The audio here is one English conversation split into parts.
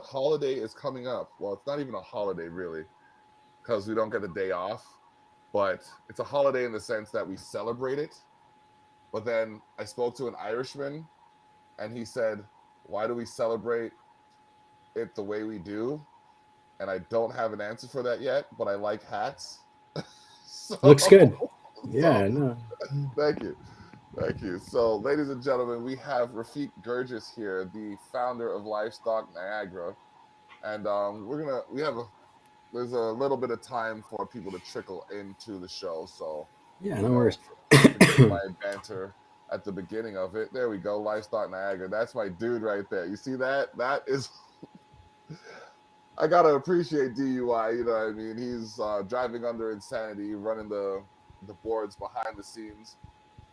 what holiday is coming up. Well, it's not even a holiday really, because we don't get a day off, but it's a holiday in the sense that we celebrate it. But then I spoke to an Irishman, and he said, "Why do we celebrate it the way we do?" And I don't have an answer for that yet, but I like hats. Looks good. So, so Yeah, no. thank you. Thank you. So, ladies and gentlemen, we have Rafik Guirguis here, the founder of Livestock Niagara. And we have there's a little bit of time for people to trickle into the show. So, Yeah, you no know, worries. forgive my banter at the beginning of it. There we go. Livestock Niagara. That's my dude right there. You see that? That is I gotta appreciate DUI. You know what I mean? He's driving under insanity, running the boards behind the scenes.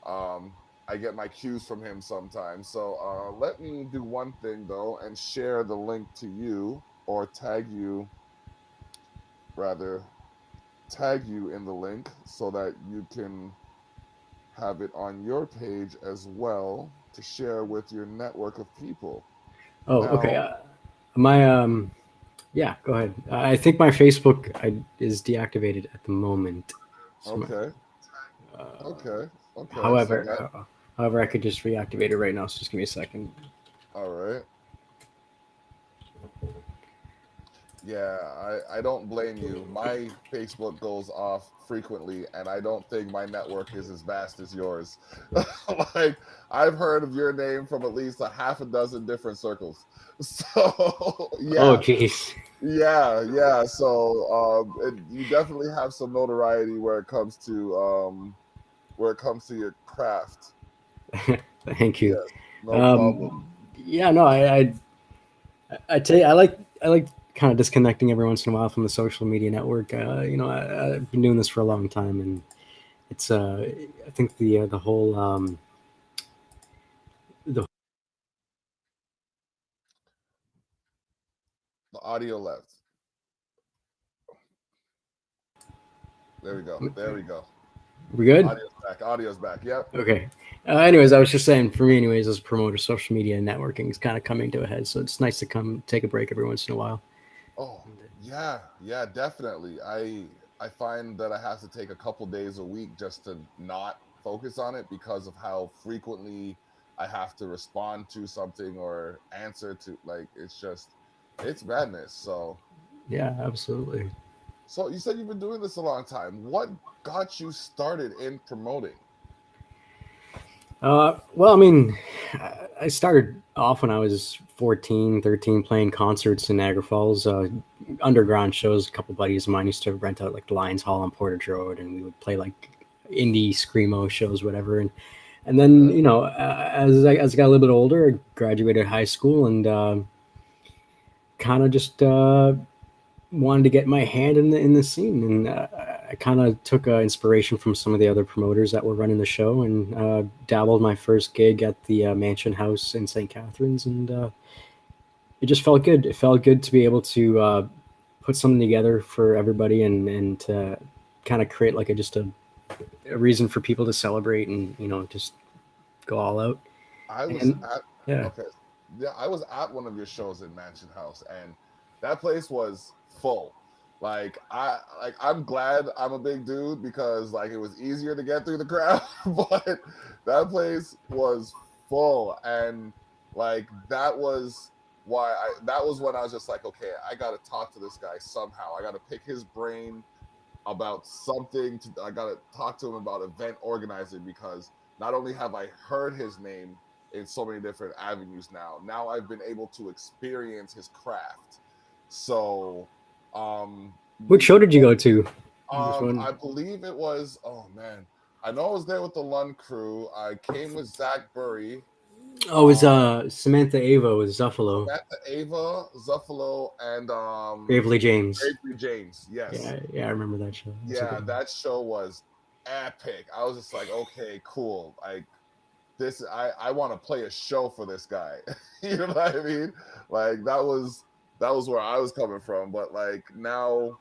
Um, I get my cues from him sometimes. So let me do one thing though, and share the link to you, or rather, tag you in the link so that you can have it on your page as well to share with your network of people. Oh, okay. Now, My yeah, go ahead. I think my Facebook is deactivated at the moment. So okay, uh, okay, okay. So however, that however, I could just reactivate it right now. So just give me a second. all right. Yeah, I don't blame you. My Facebook goes off frequently, and I don't think my network is as vast as yours. Like, I've heard of your name from at least a half a dozen different circles. So, Oh, yeah, jeez. yeah. So, you definitely have some notoriety where it comes to your craft. Thank you. Yes, no problem. Um, yeah, no, I tell you, I like kind of disconnecting every once in a while from the social media network. I've been doing this for a long time, and it's I think the whole the The audio left. There we go. There we go. we're good. Audio's back. Audio's back. Yep. Okay. Anyways, I was just saying, for me, anyways, as a promoter, social media and networking is kind of coming to a head. So it's nice to come take a break every once in a while. Oh, yeah, yeah, definitely. I find that I have to take a couple days a week just to not focus on it because of how frequently I have to respond to something or answer to, like, it's madness. So, Yeah, absolutely. so you said you've been doing this a long time. What got you started in promoting? Well, I mean, I started off when I was 14, 13, playing concerts in Niagara Falls, underground shows. A couple buddies of mine used to rent out like the Lions Hall on Portage Road, and we would play like indie screamo shows, whatever. And then, Okay. as I got a little bit older, I graduated high school and kind of just wanted to get my hand in the scene, and I kind of took inspiration from some of the other promoters that were running the show, and dabbled my first gig at the Mansion House in St. Catharines, and it just felt good. It felt good to be able to put something together for everybody, and to kind of create like a reason for people to celebrate, and just go all out. I was And at yeah, okay. Yeah, I was at one of your shows in Mansion House, and that place was full. I'm glad I'm a big dude because like it was easier to get through the crowd, but that place was full, and like that was when I was just like, okay, I got to talk to this guy somehow. I got to pick his brain about something. I got to talk to him about event organizing because not only have I heard his name in so many different avenues now I've been able to experience his craft. So, what we show did you go to? This I one. believe it was. Oh man, I know I was there with the Lunn crew. I came with Zach Burry, Oh, it was Samantha Ava with Zuffalo, Samantha Ava, Zuffalo, and Gravely James. Avery James. Yes, Yeah, yeah, I remember that show. That's a good yeah, one. that show was epic. I was just like, okay, cool. Like this, I want to play a show for this guy. You know what I mean? Like that was where I was coming from. But like now,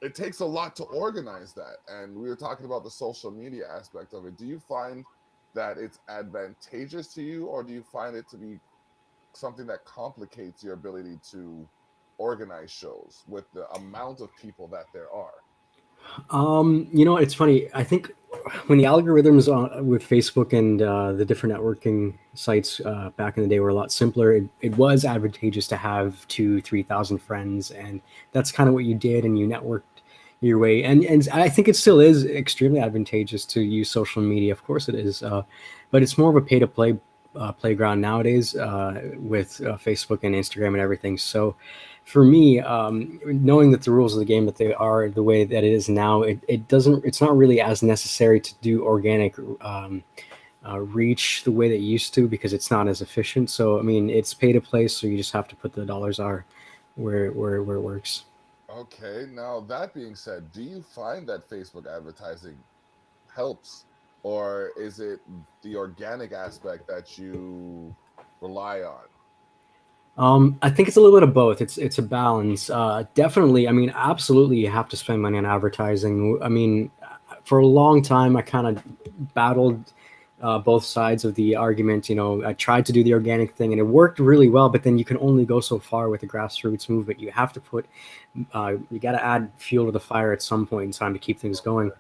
it takes a lot to organize that. And we were talking about the social media aspect of it. Do you find that it's advantageous to you, or do you find it to be something that complicates your ability to organize shows with the amount of people that there are. It's funny. I think when the algorithms with Facebook and the different networking sites back in the day were a lot simpler, it was advantageous to have 3,000 friends, and that's kind of what you did, and you networked your way. And I think it still is extremely advantageous to use social media. Of course, it is, but it's more of a pay to play playground nowadays with Facebook and Instagram and everything. So for me, knowing that the rules of the game that they are the way that it is now, it's not really as necessary to do organic reach the way that it used to, because it's not as efficient. So I mean, it's pay to play, so you just have to put the dollars are where it works. Okay, now that being said, do you find that Facebook advertising helps, or is it the organic aspect that you rely on? I think it's a little bit of both. It's a balance. Definitely, I mean, absolutely, you have to spend money on advertising. I mean, for a long time, I kind of battled both sides of the argument. You know, I tried to do the organic thing, and it worked really well. But then you can only go so far with the grassroots movement. You have to you got to add fuel to the fire at some point in time to keep things going.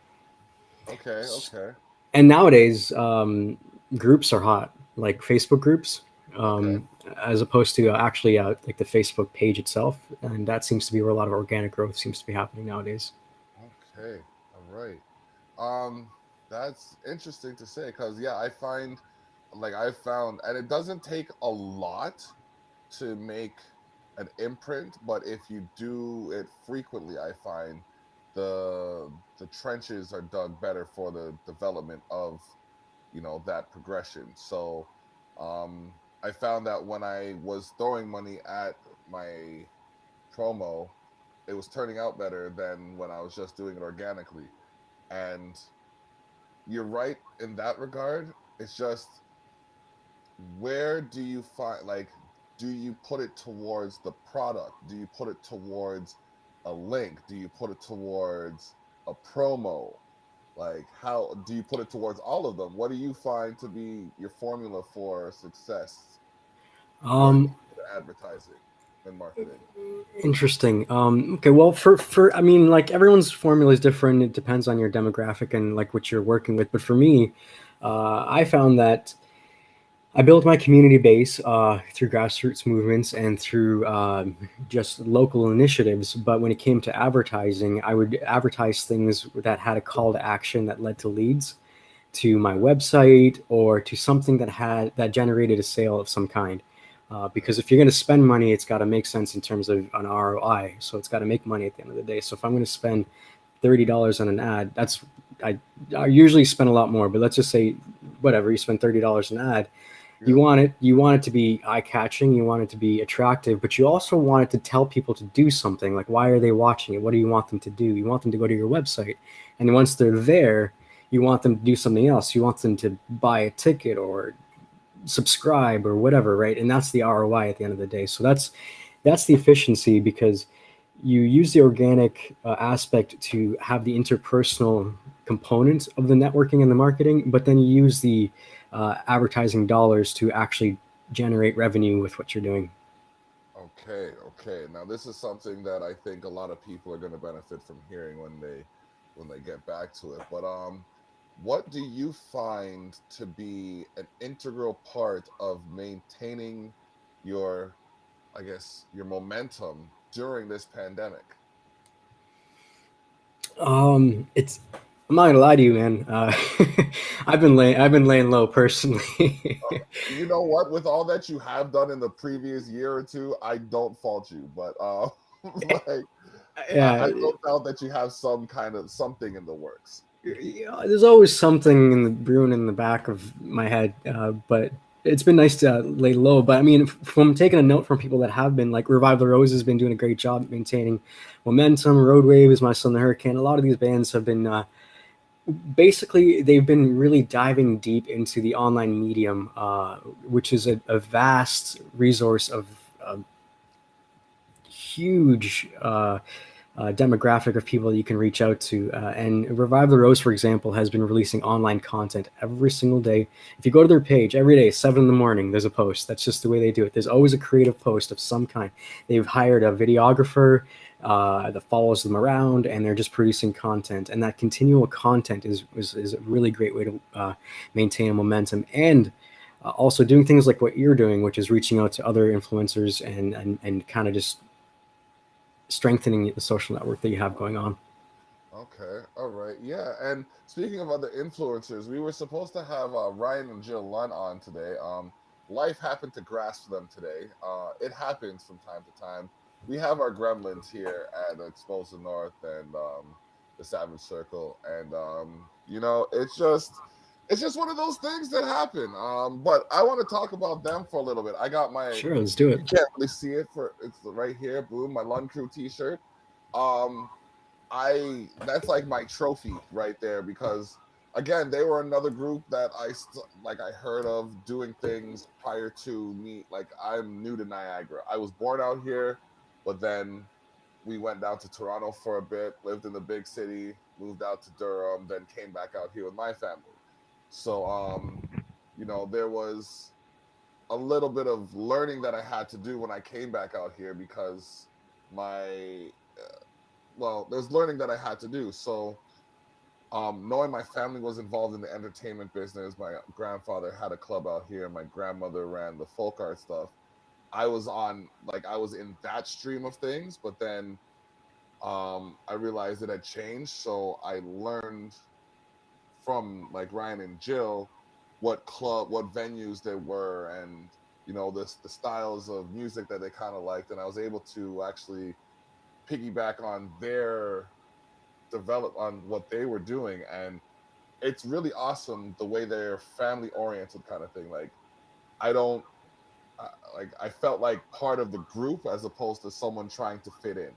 Okay, okay, And nowadays, groups are hot, like Facebook groups, okay, as opposed to actually like the Facebook page itself. And that seems to be where a lot of organic growth seems to be happening nowadays. okay. All right. Um, that's interesting to say because yeah, I found, and it doesn't take a lot to make an imprint, but if you do it frequently, I find the trenches are dug better for the development of that progression. So I found that when I was throwing money at my promo, it was turning out better than when I was just doing it organically. And you're right in that regard. It's just, where do you find, like, do you put it towards the product? Do you put it towards a link? Do you put it towards a promo? Like, how do you put it towards all of them? What do you find to be your formula for success when it Um, comes to advertising and marketing? Interesting. Okay, well, for I mean, like everyone's formula is different. It depends on your demographic and like what you're working with. But for me, I found that I built my community base through grassroots movements and through just local initiatives. But when it came to advertising, I would advertise things that had a call to action that led to leads to my website or to something that generated a sale of some kind. Because if you're going to spend money, it's got to make sense in terms of an ROI. So it's got to make money at the end of the day. So if I'm going to spend $30 on an ad, I, I usually spend a lot more, but let's just say whatever, you spend $30 an ad. Yeah. You want it to be eye catching, you want it to be attractive, but you also want it to tell people to do something. Like, why are they watching it? What do you want them to do? You want them to go to your website, and once they're there, you want them to do something else. You want them to buy a ticket or subscribe or whatever, right? And that's the ROI at the end of the day. So that's the efficiency, because you use the organic aspect to have the interpersonal component of the networking and the marketing, but then you use the advertising dollars to actually generate revenue with what you're doing. Okay, okay. Now this is something that I think a lot of people are going to benefit from hearing when they get back to it. But what do you find to be an integral part of maintaining your, I guess, your momentum during this pandemic? It's I'm not gonna lie to you, man. I've been laying low personally. You know what? With all that you have done in the previous year or two, I don't fault you. But like, I Yeah, don't doubt that you have some kind of something in the works. there's always something in the brewing in the back of my head, but it's been nice to lay low. But I mean, from taking a note from people that have been, like Revive the Rose has been doing a great job maintaining momentum. Road Wave is My Son the Hurricane. A lot of these bands have been basically, they've been really diving deep into the online medium, which is a vast resource of huge demographic of people you can reach out to. And Revive the Rose, for example, has been releasing online content every single day. If you go to their page every day, 7 in the morning, there's a post. That's just the way they do it. There's always a creative post of some kind. They've hired a videographer that follows them around, and they're just producing content. And that continual content is a really great way to maintain a momentum. And also doing things like what you're doing, which is reaching out to other influencers and kind of just strengthening the social network that you have going on. Okay, all right, yeah. And speaking of other influencers, we were supposed to have Ryan and Jill Lunn on today. Life happened to grasp them today. It happens from time to time. We have our gremlins here at Exposed North and the Savage Circle, and it's just one of those things that happen. But I want to talk about them for a little bit. I got my Sure, let's do you it. can't really see it for it's right here, boom, my Lunn Crew T-shirt. Um, that's like my trophy right there because again they were another group that I heard of doing things prior to me. Like I'm new to Niagara. I was born out here, but then we went down to Toronto for a bit, lived in the big city, moved out to Durham, then came back out here with my family. So there was a little bit of learning that I had to do when I came back out here because my there's learning that I had to do. So, knowing my family was involved in the entertainment business, my grandfather had a club out here, my grandmother ran the folk art stuff. I was in that stream of things, but then I realized it had changed. So I learned from like Ryan and Jill what venues there were, and the styles of music that they kind of liked, and I was able to actually piggyback on their develop on what they were doing, and it's really awesome the way they're family oriented kind of thing. Like I don't I felt like part of the group as opposed to someone trying to fit in.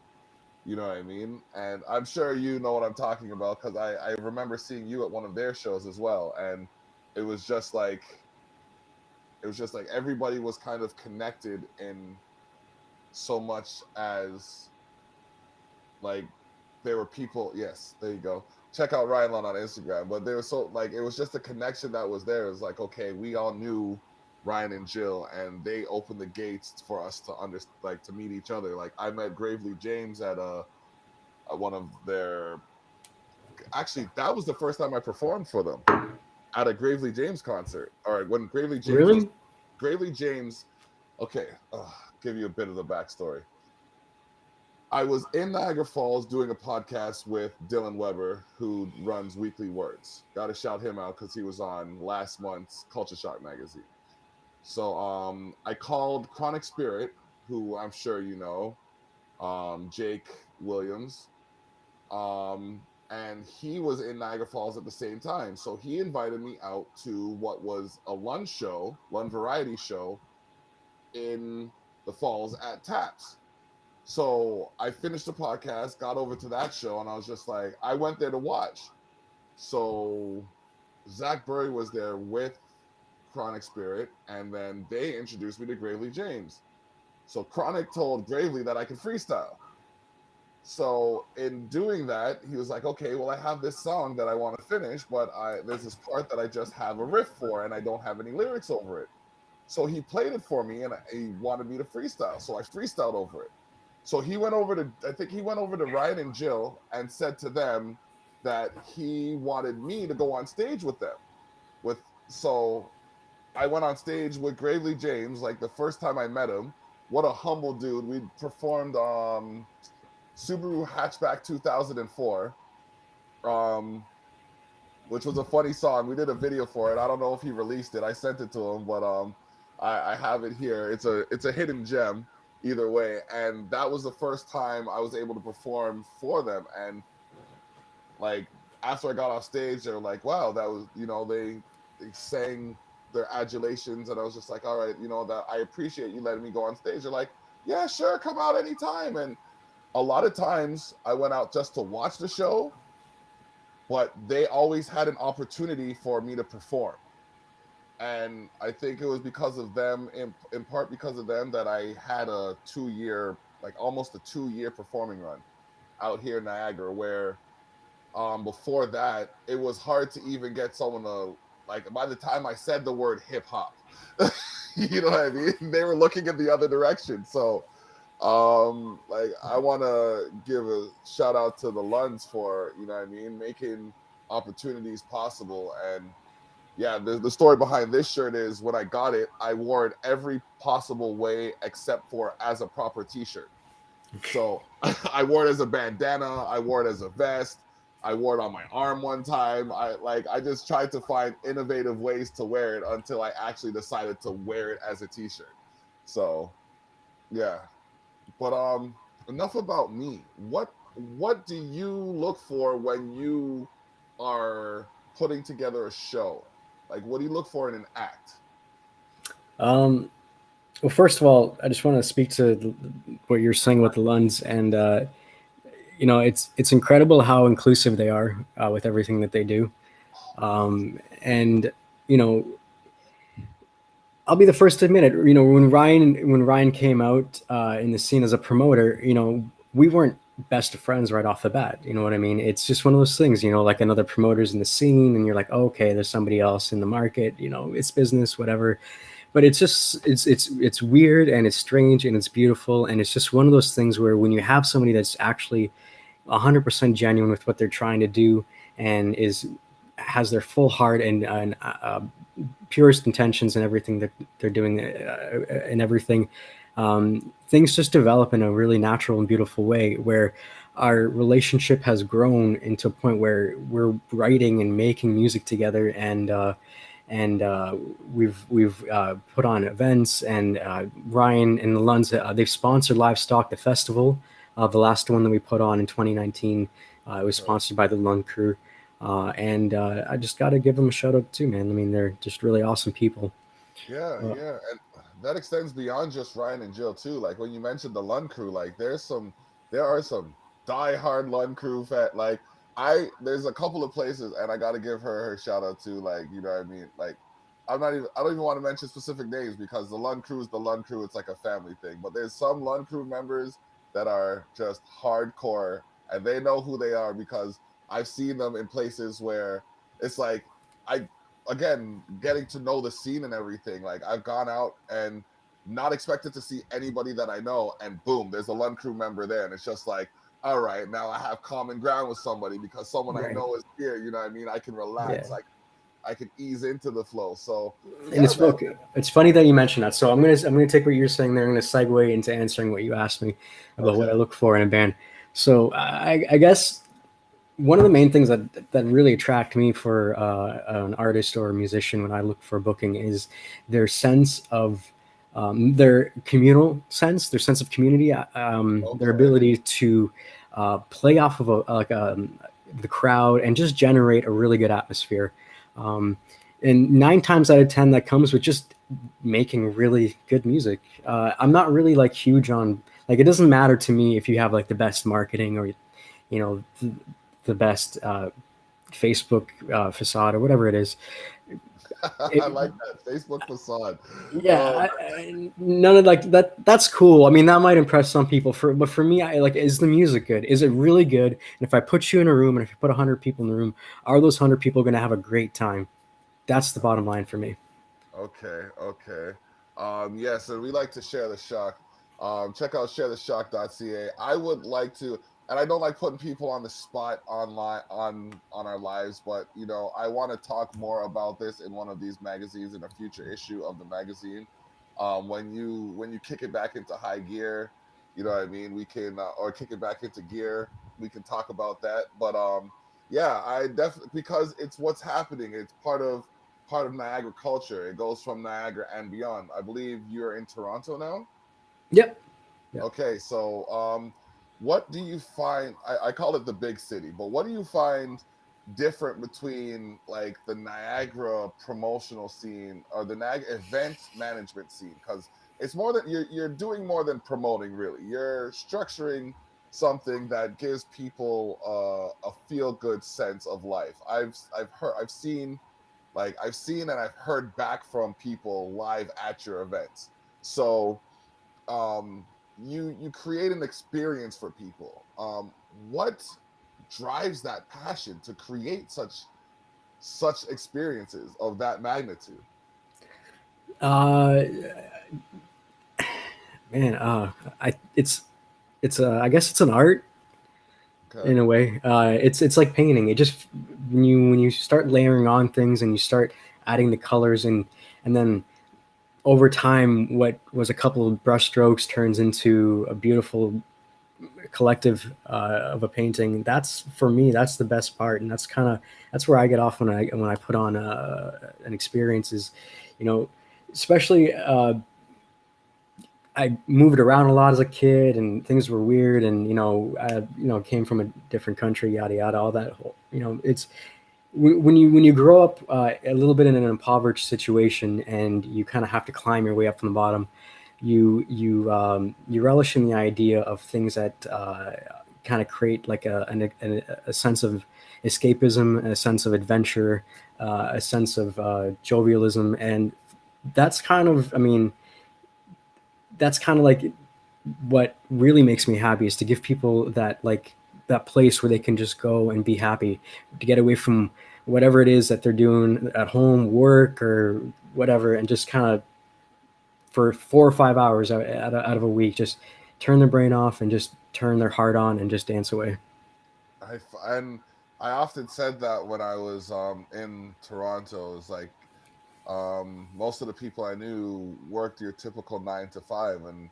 You know what I mean? And I'm sure you know what I'm talking about because I remember seeing you at one of their shows as well, and it was just like everybody was kind of connected in so much as like there were people. Yes, there you go. Check out Ryan Lunn on Instagram. But there was so like it was just a connection that was there. It was like, okay, we all knew Ryan and Jill, and they opened the gates for us to to meet each other. Like I met Gravely James at one of their. Actually, that was the first time I performed for them at a Gravely James concert. All right, when Really? Gravely James. Okay, give you a bit of the backstory. I was in Niagara Falls doing a podcast with Dylan Weber, who runs Weekly Words. Got to shout him out because he was on last month's Culture Shock magazine. So I called Chronic Spirit, who I'm sure you know, Jake Williams, and he was in Niagara Falls at the same time. So he invited me out to what was a Lunn variety show in the Falls at Taps. So I finished the podcast, got over to that show, and I was just like, I went there to watch. So Zach Burry was there with Chronic Spirit, and then they introduced me to Gravely James. So Chronic told Gravely that I could freestyle. So in doing that, he was like, okay, well, I have this song that I want to finish, but there's this part that I just have a riff for, and I don't have any lyrics over it. So he played it for me, and he wanted me to freestyle. So I freestyled over it. So I think he went over to Ryan and Jill and said to them that he wanted me to go on stage with them. So I went on stage with Gravely James, like the first time I met him. What a humble dude. We performed Subaru Hatchback 2004, which was a funny song. We did a video for it. I don't know if he released it. I sent it to him, but I have it here. It's a hidden gem either way. And that was the first time I was able to perform for them. And like after I got off stage, they were like, wow, that was, they sang their adulations, and I was just like, all right, that I appreciate you letting me go on stage. They're like, yeah, sure, come out anytime. And a lot of times I went out just to watch the show, but they always had an opportunity for me to perform. And I think it was because of them, in part because of them, that I had a 2 year, like almost a 2 year performing run. out here in Niagara, where before that it was hard to even get someone to, like, by the time I said the word hip hop, you know what I mean? They were looking in the other direction. So like, I want to give a shout out to the Lunns for, you know what I mean, making opportunities possible. And yeah, the story behind this shirt is, when I got it, I wore it every possible way except for as a proper t-shirt. So I wore it as a bandana, I wore it as a vest, I wore it on my arm one time. I just tried to find innovative ways to wear it until I actually decided to wear it as a t-shirt. So yeah. But enough about me. What do you look for when you are putting together a show? Like, what do you look for in an act? Um, well, first of all, I just want to speak to what you're saying with the Lunds, and it's incredible how inclusive they are with everything that they do. And you know, I'll be the first to admit it. When Ryan came out in the scene as a promoter, we weren't best of friends right off the bat. You know what I mean? It's just one of those things. Like another promoter's in the scene, and you're like, oh, okay, there's somebody else in the market. It's business, whatever. But it's just it's weird and it's strange and it's beautiful, and it's just one of those things where when you have somebody that's actually 100% genuine with what they're trying to do and has their full heart and purest intentions and everything that they're doing and everything, things just develop in a really natural and beautiful way where our relationship has grown into a point where we're writing and making music together, and we've put on events, and Ryan and the Lunds, they've sponsored Livestock the festival. The last one that we put on in 2019, it was sponsored by the Lunn crew, and I just got to give them a shout out too, man. I mean, they're just really awesome people. Yeah, Uh, yeah, and that extends beyond just Ryan and Jill too. Like, when you mentioned the Lund crew, like, there are some die-hard Lund crew like, there's a couple of places, and I got to give her shout out too. Like, you know what I mean? Like, I don't even want to mention specific names, because the Lund crew is the Lund crew. It's like a family thing. But there's some Lund crew members that are just hardcore, and they know who they are, because I've seen them in places where it's like, I again, getting to know the scene and everything. Like, I've gone out and not expected to see anybody that I know, and boom, there's a Lund crew member there, and it's just like, all right, now I have common ground with somebody, because someone I right. know is here. You know what I mean? I can Yeah. relax. I can ease into the flow. So And yeah, man. it's funny that you mentioned that. So I'm gonna take what you're saying there. I'm gonna segue into answering what you asked me about what I Okay. look for in a band. So I guess one of the main things that really attract me for an artist or a musician when I look for a booking is their sense of their communal sense, their sense of community, their Okay. ability to play off of the crowd and just generate a really good atmosphere. Um, and 9 times out of 10, that comes with just making really good music. I'm not really like huge on like it doesn't matter to me if you have like the best marketing or you know the best Facebook facade or whatever it is. I It, like that Facebook facade. Oh, yeah, none of like that. That's cool. I mean, that might impress some people. But for me, I like is the music good? Is it really good? And if I put you in a room and if you put 100 people in the room, are those 100 people going to have a great time? That's the bottom line for me. okay, okay. Yeah, so we like to share the shock. Check out sharetheshock.ca. I would like to, and I don't like putting people on the spot online on our lives, but I want to talk more about this in one of these magazines, in a future issue of the magazine. When you kick it back into high gear, you know what I mean. We can or kick it back into gear. We can talk about that. But yeah, I definitely, because it's what's happening. It's part of Niagara culture. It goes from Niagara and beyond. I believe you're in Toronto now. Yep. Yep. Okay, so what do you find? I call it the big city, but what do you find different between, like, the Niagara promotional scene or the Niagara event management scene? Because it's more than you're doing more than promoting. Really, you're structuring something that gives people a feel good sense of life. I've seen and I've heard back from people live at your events. So, um, you create an experience for people. What drives that passion to create such experiences of that magnitude? Uh, man, I it's I guess it's an art Okay. in a way. It's like painting. It just when you start layering on things and you start adding the colors and then over time, what was a couple of brush strokes turns into a beautiful collective of a painting. That's for me. That's the best part, and that's where I get off when I put on an experience. Is, you know, especially I moved around a lot as a kid, and things were weird, and I came from a different country, yada yada, all that. It's when you grow up a little bit in an impoverished situation, and you kind of have to climb your way up from the bottom. You relish in the idea of things that kind of create like a sense of escapism, a sense of adventure, a sense of jovialism, and that's kind of, I mean, that's kind of like what really makes me happy is to give people that place where they can just go and be happy, to get away from whatever it is that they're doing at home, work or whatever, and just kind of for 4 or 5 hours out of a week, just turn their brain off and just turn their heart on and just dance away. And I often said that when I was in Toronto. It's like most of the people I knew worked your typical 9 to 5, and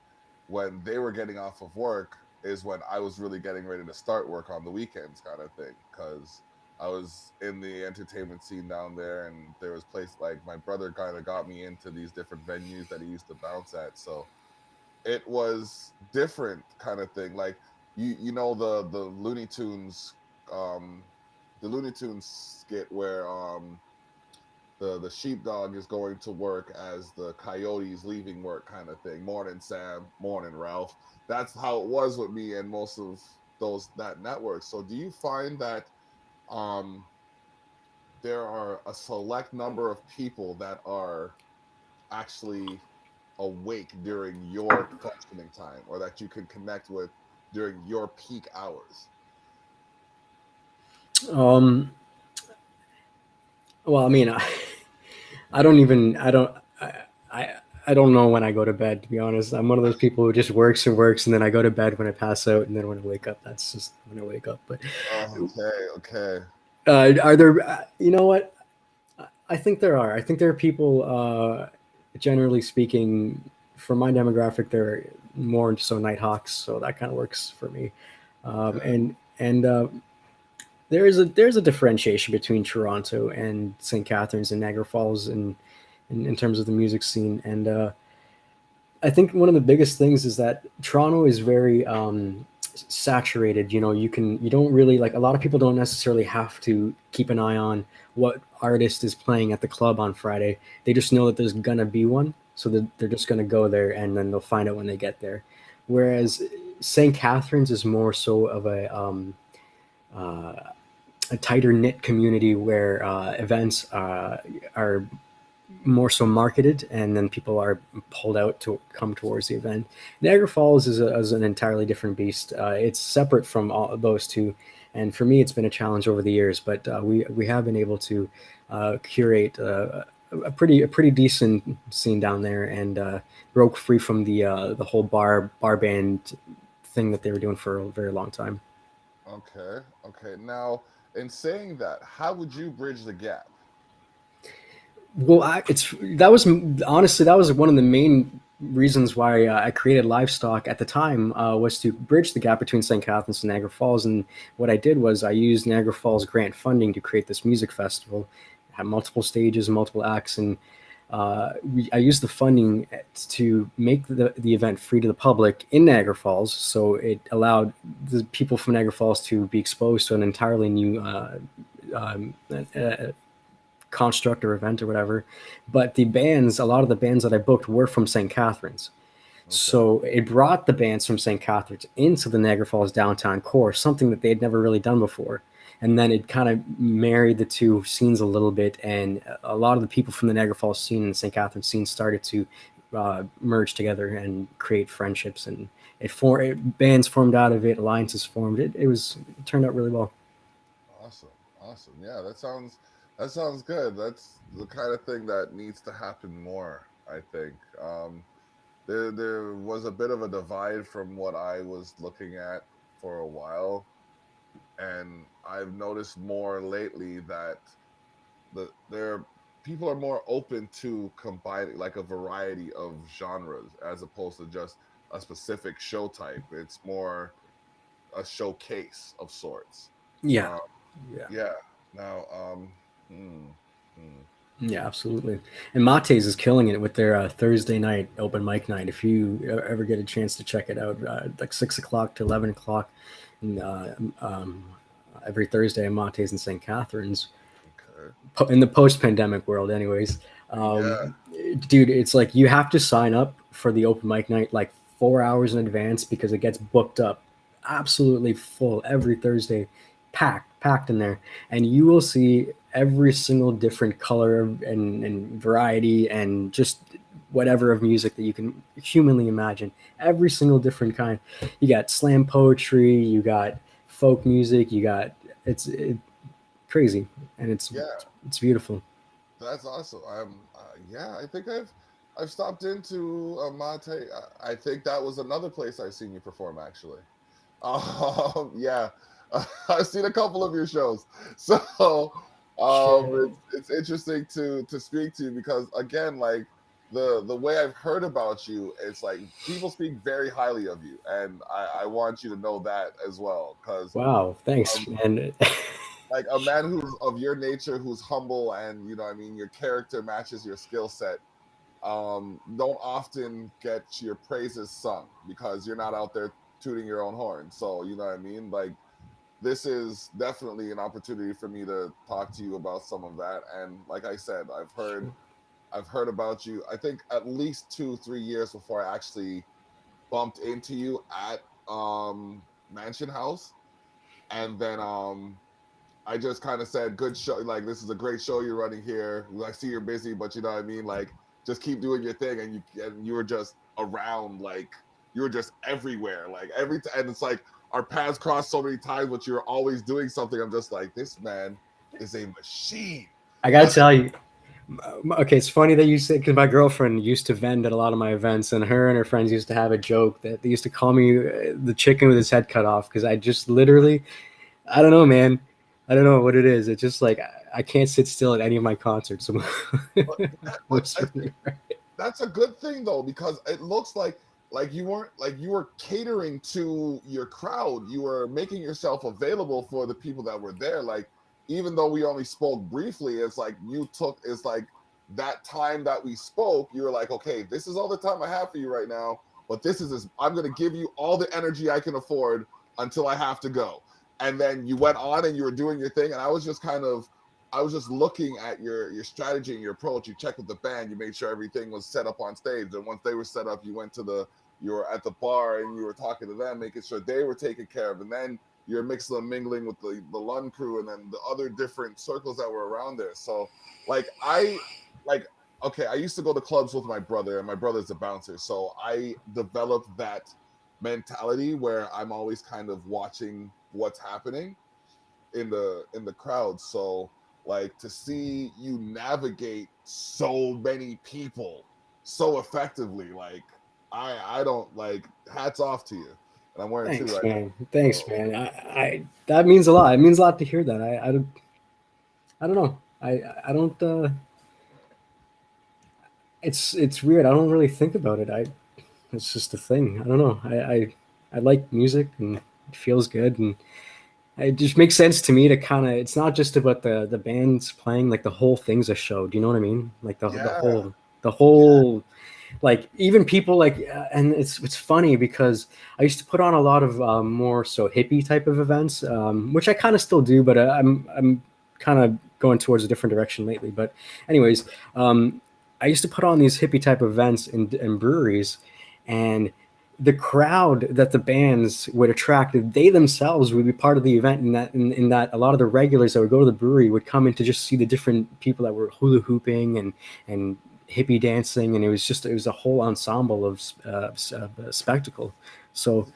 when they were getting off of work is when I was really getting ready to start work on the weekends, kind of thing. Because I was in the entertainment scene down there, and there was place like my brother kind of got me into these different venues that he used to bounce at. So it was different kind of thing. Like you know um the Looney Tunes skit where the sheepdog is going to work as the coyote's leaving work, kind of thing. Morning Sam, morning Ralph. That's how it was with me and most of those that network. So do you find that um there are a select number of people that are actually awake during your functioning time, or that you can connect with during your peak hours? Um, well, I mean, I don't even, I, I don't know when I go to bed, to be honest. I'm one of those people who just works and works, and then I go to bed when I pass out, and then when I wake up, that's just when I wake up. But Okay, okay. are there, you know what? I think there are. I think there are people, generally speaking, for my demographic, they're more so nighthawks, so that kind of works for me. Okay. And there's a differentiation between Toronto and St. Catharines and Niagara Falls in terms of the music scene. And I think one of the biggest things is that Toronto is very saturated. You don't really, like, a lot of people don't necessarily have to keep an eye on what artist is playing at the club on Friday. They just know that there's gonna be one, so that they're just gonna go there and then they'll find out when they get there. Whereas St. Catharines is more so of uh, a tighter knit community where events are more so marketed, and then people are pulled out to come towards the event. Niagara Falls is an entirely different beast. It's separate from all of those two, and for me, it's been a challenge over the years. But we have been able to curate a pretty decent scene down there, and broke free from the whole bar band thing that they were doing for a very long time. Okay. Okay. Now, in saying that, how would you bridge the gap? Well, it's that was honestly that was one of the main reasons why I created Livestock at the time, was to bridge the gap between St. Catharines and Niagara Falls. And what I did was I used Niagara Falls grant funding to create this music festival. It had multiple stages, multiple acts, and I used the funding to make the event free to the public in Niagara Falls. So it allowed the people from Niagara Falls to be exposed to an entirely new um, uh, construct or event or whatever. But a lot of the bands that I booked were from St. Catharines. Okay. So it brought the bands from St. Catharines into the Niagara Falls downtown core, something that they had never really done before. And then it kind of married the two scenes a little bit, and a lot of the people from the Niagara Falls scene and the St. Catharines scene started to merge together and create friendships, and bands formed out of it, alliances formed. It turned out really well. Awesome. Yeah, that sounds good. That's the kind of thing that needs to happen more, I think. There was a bit of a divide from what I was looking at for a while, and I've noticed more lately that there people are more open to combining like a variety of genres as opposed to just a specific show type. It's more a showcase of sorts. Yeah. Uh, Yeah. yeah. Now, hmm, hmm. Yeah, absolutely. And Mate's is killing it with their Thursday night open mic night. If you ever get a chance to check it out, like 6 o'clock to 11 o'clock, and every Thursday at Mate's in St. Catharines. Okay. In the post-pandemic world, anyways. Yeah. Dude, it's like you have to sign up for the open mic night like 4 hours in advance because it gets booked up absolutely full every Thursday, packed in there, and you will see every single different color and variety and just whatever of music that you can humanly imagine. Every single different kind. You got slam poetry, you got folk music, you got it's crazy, and Yeah. it's beautiful. That's awesome. Yeah, I think I've stopped into Mate. I think that was another place I've seen you perform actually. Yeah, I've seen a couple of your shows, so it's interesting to speak to you because again, like the way I've heard about you, it's like people speak very highly of you, and I want you to know that as well because Wow, thanks, um, man. like a man who's of your nature, who's humble, and you know, I mean, your character matches your skill set. Don't often get your praises sung because you're not out there tooting your own horn. So you know what I mean. Like this is definitely an opportunity for me to talk to you about some of that. And like I said, I've heard about you. I think at least 2-3 years before I actually bumped into you at Mansion House, and then I just kind of said, "Good show. Like this is a great show you're running here. I see you're busy, but you know what I mean. Like just keep doing your thing." And you were just around, like you were just everywhere, like every time. And it's like our paths crossed so many times, but you're always doing something. I'm just like, this man is a machine. I gotta tell you, okay, it's funny that you said because my girlfriend used to vend at a lot of my events, and her friends used to have a joke that they used to call me the chicken with his head cut off because I just literally, I don't know, man, I don't know what it is. It's just like I can't sit still at any of my concerts. but, but I think that's a good thing though because it looks like you weren't like you were catering to your crowd. You were making yourself available for the people that were there. Like even though we only spoke briefly, it's like it's like that time that we spoke, you were like, okay, this is all the time I have for you right now, but I'm going to give you all the energy I can afford until I have to go. And then you went on and you were doing your thing, and I was just looking at your strategy and your approach. You checked with the band, you made sure everything was set up on stage, and once they were set up, you were at the bar and you were talking to them, making sure they were taken care of, and then you're mixing and mingling with the Lunn crew and then the other different circles that were around there. So, like like okay, I used to go to clubs with my brother, and my brother's a bouncer, so I developed that mentality where I'm always kind of watching what's happening in the crowd. So like to see you navigate so many people so effectively, like I don't like hats off to you. And I'm wearing two Thanks, right man. now. Thanks, So man. I that means a lot. It means a lot to hear that. I don't know. I don't. It's weird. I don't really think about it. It's just a thing. I don't know. I like music and it feels good and it just makes sense to me to kind of. It's not just about the bands playing. Like the whole thing's a show. Do you know what I mean? Like yeah, the yeah, whole like even people like and it's funny because I used to put on a lot of more so hippie type of events, which I kind of still do, but I'm kind of going towards a different direction lately. But anyways, I used to put on these hippie type events in breweries, and the crowd that the bands would attract, they themselves would be part of the event. In that a lot of the regulars that would go to the brewery would come in to just see the different people that were hula hooping and hippie dancing, and it was a whole ensemble of spectacle. So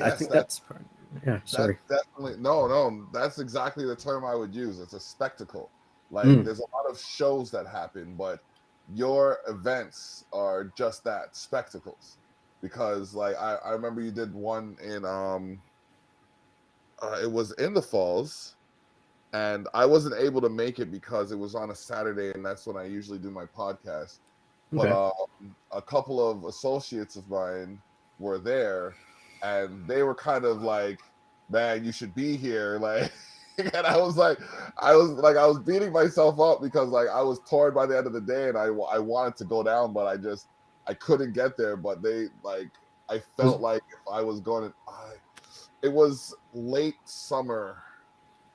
I Yes, think that's part. Yeah, that's sorry. definitely no. That's exactly the term I would use. It's a spectacle. Like Mm, there's a lot of shows that happen, but your events are just that, spectacles. Because like I remember you did one in it was in the falls, and I wasn't able to make it because it was on a Saturday, and that's when I usually do my podcast. But okay. a couple of associates of mine were there, and they were kind of like, "Man, you should be here." Like, and I was beating myself up because like I was torn by the end of the day, and I wanted to go down, but I couldn't get there. But they like I Was felt like if I was going to, it was late summer.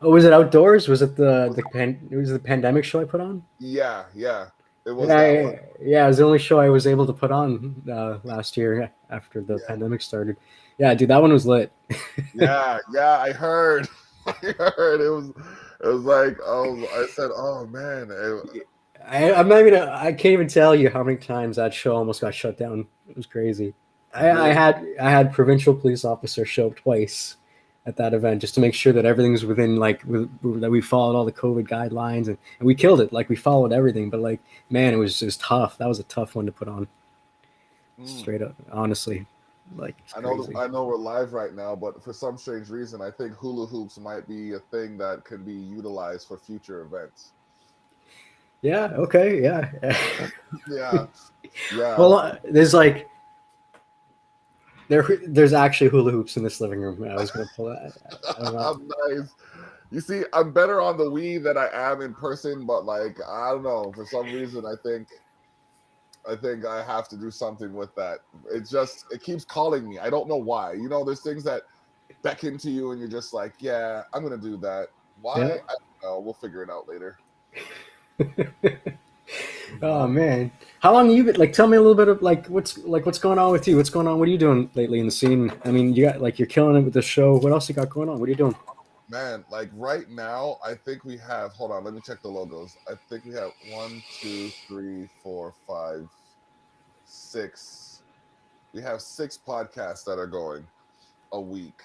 was it outdoors? Was it it was the pandemic show I put on? Yeah, it was Yeah, that one. yeah, yeah. It was the only show I was able to put on last year after the Yeah, pandemic started. Yeah, dude, that one was lit. yeah. I heard, I heard it was like I said, oh man, I'm not even. I can't even tell you how many times that show almost got shut down. It was crazy. really, I had provincial police officers show up twice at that event just to make sure that everything's within that we followed all the COVID guidelines and we killed it. Like we followed everything, but like man, it was tough. That was a tough one to put on. mm. Straight up, honestly, like it's crazy. I know we're live right now, but for some strange reason, I think hula hoops might be a thing that can be utilized for future events. Yeah. Okay. Yeah. Yeah, yeah. Well, there's like there's actually hula hoops in this living room. I was gonna pull that. I don't know. Nice. You see, I'm better on the Wii than I am in person, but like I don't know, for some reason, I think I have to do something with that. It keeps calling me. I don't know why. You know, there's things that beckon to you, and you're just like, yeah, I'm gonna do that. Why? Yeah. I don't know. We'll figure it out later. Oh man, how long have you been? Like, tell me a little bit of what's going on with you? What's going on? What are you doing lately in the scene? I mean, you got like you're killing it with the show. What else you got going on? What are you doing? Man, like right now, I think we have. Hold on, let me check the logos. I think we have one, two, three, four, five, six. We have six podcasts that are going a week.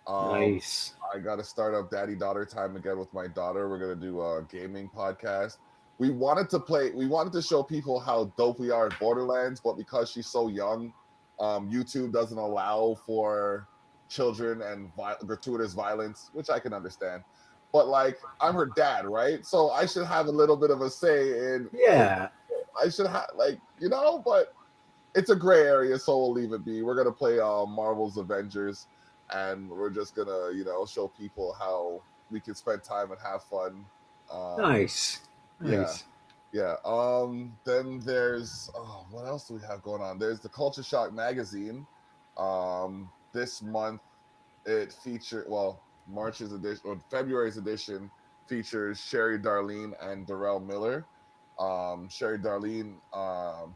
Um, Nice. I got to start up daddy daughter time again with my daughter. We're gonna do a gaming podcast. We wanted to show people how dope we are at Borderlands, but because she's so young, YouTube doesn't allow for children and gratuitous violence, which I can understand. But like, I'm her dad, right? So I should have a little bit of a say in. Yeah. I should have like but it's a gray area, so we'll leave it be. We're gonna play Marvel's Avengers, and we're just gonna show people how we can spend time and have fun. Um, Nice. yeah, Nice. yeah. Then there's what else do we have going on? There's the Culture Shock magazine. This month it featured March's edition or February's edition features Sherry Darlene and Darrell Miller. Sherry Darlene,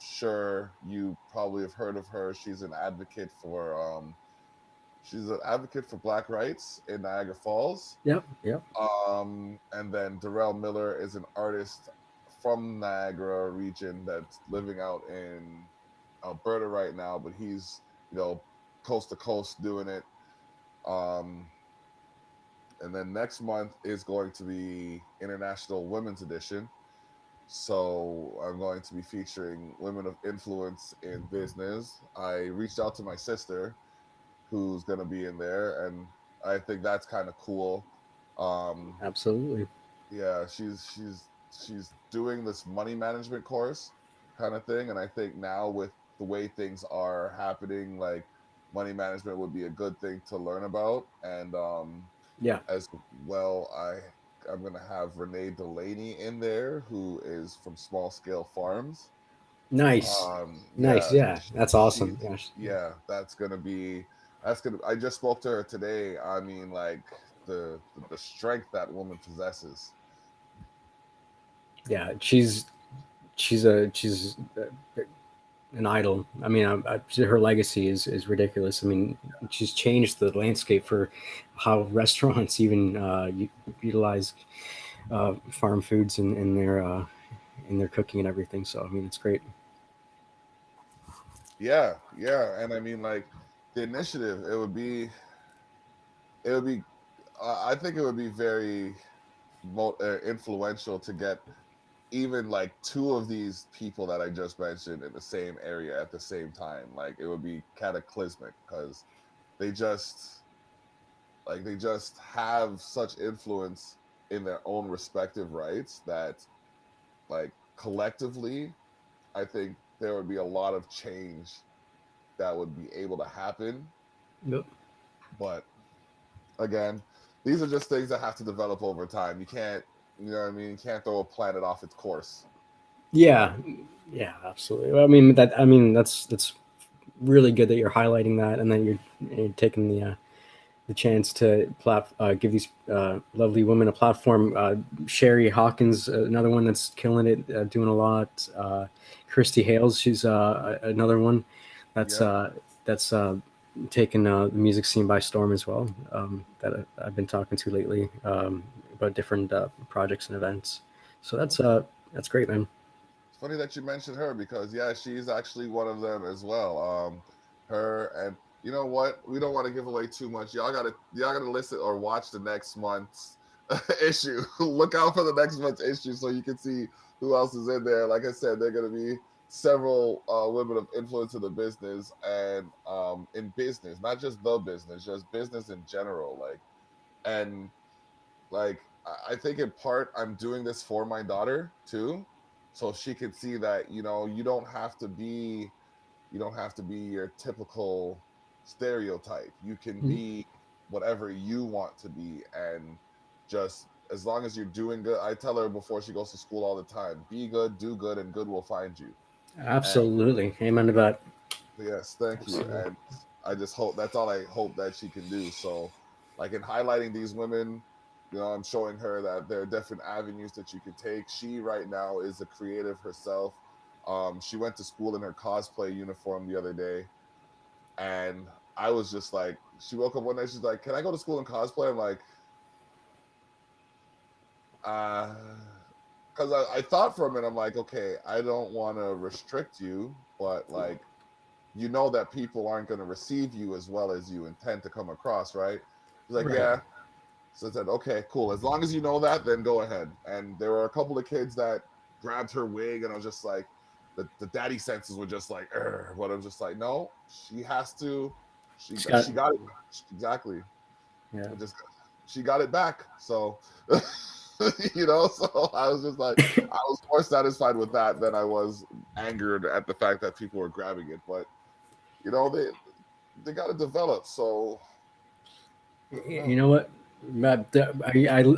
sure you probably have heard of her. She's an advocate for Black rights in Niagara Falls. Yep. Yep. And then Darrell Miller is an artist from Niagara region that's living out in Alberta right now, but he's coast to coast doing it. And then next month is going to be International Women's Edition. So I'm going to be featuring women of influence in business. I reached out to my sister, who's going to be in there, and I think that's kind of cool. Um, Absolutely. yeah, she's doing this money management course kind of thing, and I think now with the way things are happening, like money management would be a good thing to learn about. And Yeah. as well, I'm gonna have Renee Delaney in there, who is from Small Scale Farms. Nice. Nice. Yeah, Yeah. That's she awesome. Gosh. yeah, that's gonna. I just spoke to her today. I mean, like the strength that woman possesses. Yeah. She's an idol. I mean, her legacy is ridiculous. I mean, she's changed the landscape for how restaurants even utilize farm foods in their cooking and everything. So I mean, it's great. Yeah, and I mean, like, the initiative, it would be I think it would be very influential to get even like two of these people that I just mentioned in the same area at the same time. Like it would be cataclysmic because they just they just have such influence in their own respective rights that like collectively I think there would be a lot of change that would be able to happen. Yep. But again, these are just things that have to develop over time. You can't, you know what I mean? You can't throw a planet off its course. Yeah, yeah, absolutely. Well, I mean that's really good that you're highlighting that, and then you're taking the chance to give these lovely women a platform. Sherry Hawkins, another one that's killing it, doing a lot. Christy Hales, she's another one that's Yeah. that's taken the music scene by storm as well. That I've been talking to lately about different projects and events. So that's great, man. It's funny that you mentioned her because yeah, she's actually one of them as well. Her and you know what? We don't want to give away too much. Y'all gotta listen or watch the next month's issue. Look out for the next month's issue so you can see who else is in there. Like I said, there are gonna be several women of influence in the business and in business, not just the business, just business in general. And I think in part I'm doing this for my daughter too, so she could see that you don't have to be your typical stereotype. You can Mhm. be whatever you want to be, and just as long as you're doing good. I tell her before she goes to school all the time: be good, do good, and good will find you. And Absolutely, amen to that. yes, thank you. Absolutely. And I just hope that's all I hope that she can do. So, like in highlighting these women, I'm showing her that there are different avenues that you could take. She right now is a creative herself. She went to school in her cosplay uniform the other day, and I was just like, she woke up one day, she's like, "Can I go to school in cosplay?" I'm like, uh, because I thought for a minute, I'm like, okay, I don't want to restrict you, but like you know that people aren't going to receive you as well as you intend to come across, right? He's like, Right. yeah. So I said, okay, cool. As long as you know that, then go ahead. And there were a couple of kids that grabbed her wig, and I was just like, the daddy senses were just like, but I'm just like, no, she has to. It's got She got it exactly. yeah. It just she got it back. So so I was just like, I was more satisfied with that than I was angered at the fact that people were grabbing it. But they got to develop. So I don't You know. know what?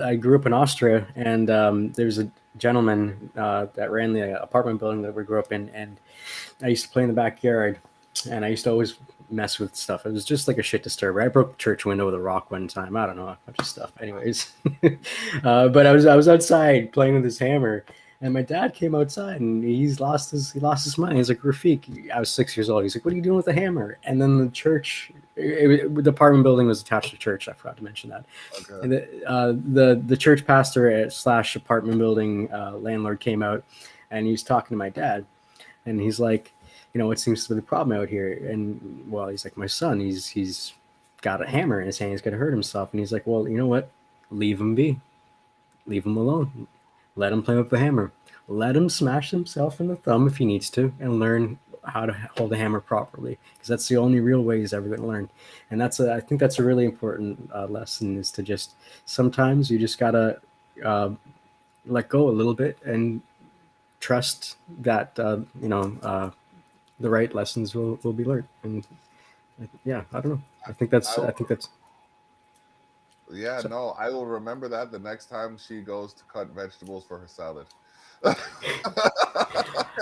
I grew up in Austria, and there's a gentleman that ran the apartment building that we grew up in, and I used to play in the backyard, and I used to always mess with stuff. It was just like a shit disturber. I broke a church window with a rock one time. I don't know, a bunch of stuff. Anyways, but I was outside playing with his hammer, and my dad came outside, and he lost his mind. He's like, Rafik, I was 6 years old. He's like, what are you doing with the hammer? And then the church, the apartment building was attached to church. I forgot to mention that. Okay. And the church pastor slash apartment building landlord came out, and he was talking to my dad, and he's like, what seems to be the problem out here? And well, he's like, my son, he's got a hammer in his hand. He's gonna hurt himself. And he's like, well, you know what? Leave him be. Leave him alone. Let him play with the hammer. Let him smash himself in the thumb if he needs to, and learn how to hold a hammer properly, because that's the only real way he's ever going to learn. And I think that's a really important lesson, is to just sometimes you just gotta uh, let go a little bit and trust that the right lessons will be learned. And yeah, I don't know. I think I that's I will, think that's yeah, so, no, I will remember that the next time she goes to cut vegetables for her salad.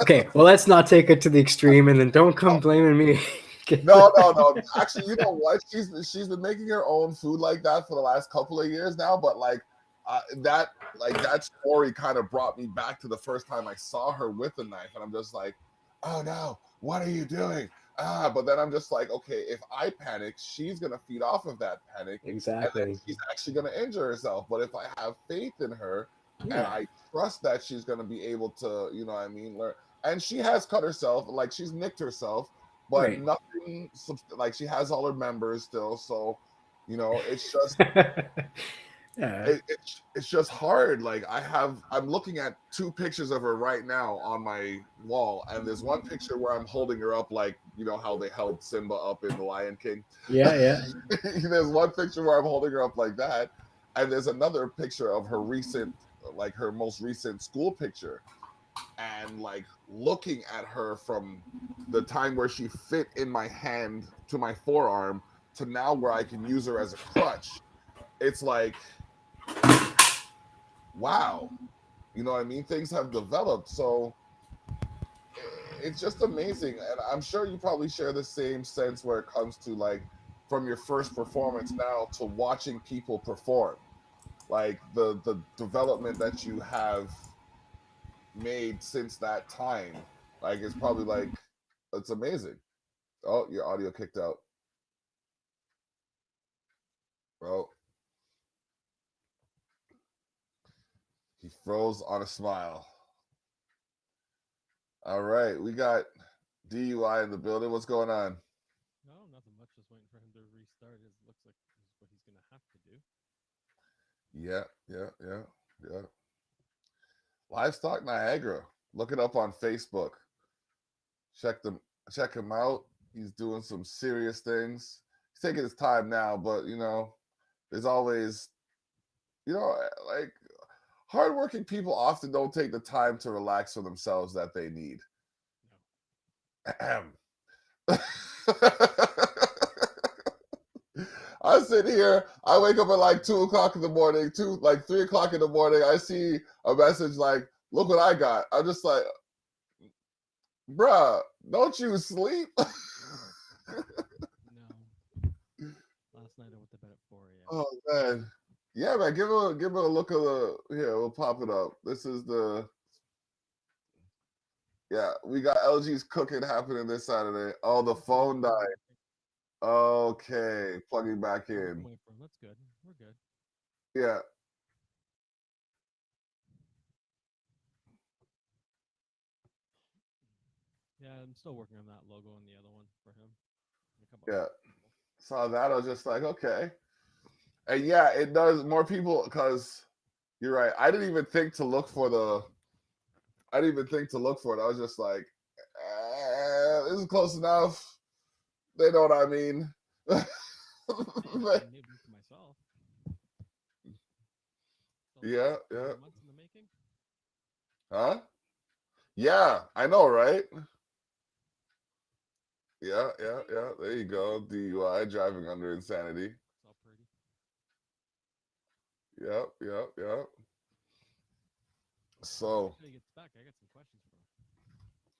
okay. Well, let's not take it to the extreme, and then don't come blaming me. No, no, no. Actually, you know what? She's been making her own food like that for the last couple of years now. But that story kind of brought me back to the first time I saw her with a knife, and I'm just like, oh no, what are you doing? But then I'm just like, okay, if I panic, she's gonna feed off of that panic, and then Exactly. she's actually gonna injure herself. But if I have faith in her and Yeah. I trust that she's gonna be able to, learn. And she has cut herself, like she's nicked herself, but Right. nothing like she has all her members still. So, it's just Yeah. it's just hard. Like I'm looking at two pictures of her right now on my wall, and there's one picture where I'm holding her up, like how they held Simba up in The Lion King. Yeah. Yeah. There's one picture where I'm holding her up like that, and there's another picture of her most recent school picture, and like looking at her from the time where she fit in my hand to my forearm to now where I can use her as a crutch. It's like, wow, what I mean? Things have developed. So it's just amazing. And I'm sure you probably share the same sense where it comes to like from your first performance now to watching people perform. Like the development that you have made since that time. Like it's probably like it's amazing. Oh, your audio kicked out. Bro, he froze on a smile. All right, we got DUI in the building. What's going on? No, nothing much. Just waiting for him to restart. It looks like this is what he's gonna have to do. Yeah, yeah, yeah, yeah. Livestock Niagara. Look it up on Facebook. Check them. Check him out. He's doing some serious things. He's taking his time now, but there's always, like hardworking people often don't take the time to relax for themselves that they need. No. I sit here. I wake up at like 2 o'clock in the morning, 3 o'clock in the morning. I see a message like, "Look what I got." I'm just like, "Bruh, don't you sleep?" No. Last night I went to bed at 4 a.m. Oh man, yeah, man. Give it a look of the here. We'll pop it up. This is the yeah. We got LG's cooking happening this Saturday. Oh, the phone died. Okay, plugging back Oh, we in. can wait for him. That's good. We're good. Yeah, Yeah, I'm still working on that logo and the other one for him. And a couple yeah. other people. Saw that. I was just like, okay. And yeah, it does more people because you're right. I didn't even think to look for it. I was just like, this is close enough. They know what I mean. Yeah, I made one for myself. So Yeah, how yeah. many months in the making? Huh? Yeah, I know, right? Yeah, yeah, yeah. There you go. DUI, driving under insanity. It's all pretty. Yep, yep, yep. I can't wait So, till he gets back. I got some questions for him.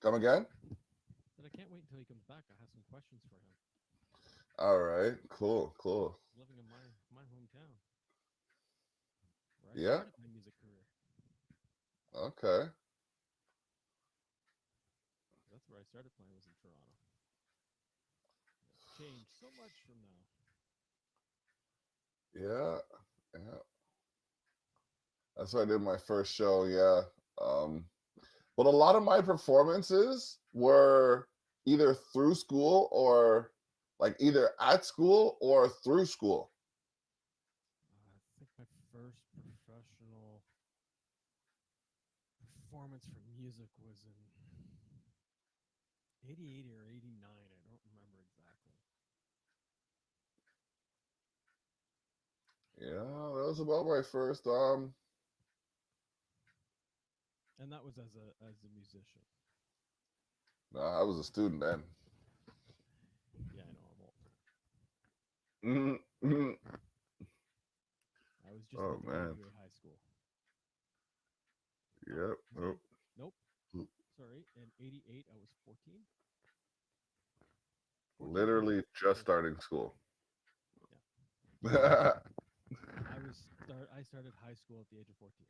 come again? Said I can't wait until he comes back. I have some questions for him. All right, cool, cool. Living in my hometown where I Yeah, started my music career. okay. That's where I started playing was in Toronto. It's changed so much from now. Yeah, yeah. That's where I did my first show. Yeah. Um, but a lot of my performances were either through school or like either at school or through school. I think my first professional performance for music was in 88 or 89. I don't remember exactly. Yeah, that was about my first. And that was as a musician. Nah, I was a student then. Yeah, I know I'm old. Mm-hmm. I was just Oh about to man. graduate high school. No, Yep. was I? Oh. Nope. Sorry. In 88, I was 14. 14 or 15. Literally just Close enough. starting school. Yeah. Yeah, I started high school at the age of 14.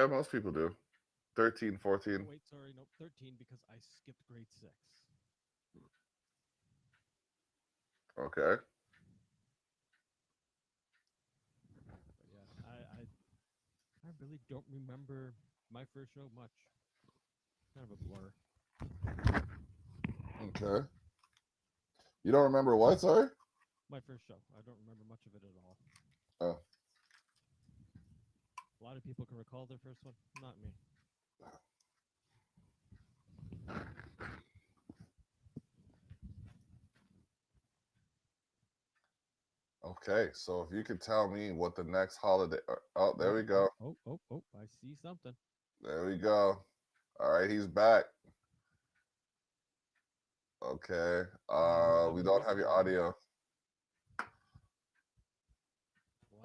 most people do. 13, Oh 14. wait, sorry, nope, 13 because I skipped grade 6. Okay. But yeah, I really don't remember my first show much. Kind of a blur. Okay. You don't remember what? Sorry. My first show. I don't remember much of it at all. Oh. A lot of people can recall their first one. Not me. Okay, so if you could tell me what the next holiday. Oh, there we go. Oh! I see something. There we go. All right, he's back. Okay. We don't have your audio.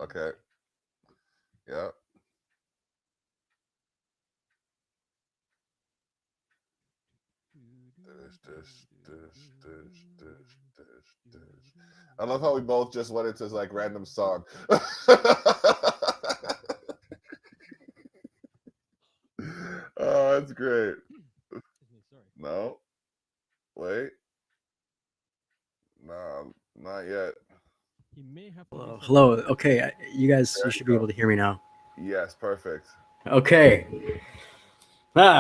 Okay. Yeah. I love how we both just went into like random song. Oh, that's great. Sorry. No. Wait. No, not yet. He may have to. Hello. Okay, you guys, you should be able to hear me now. Yes, perfect. Okay.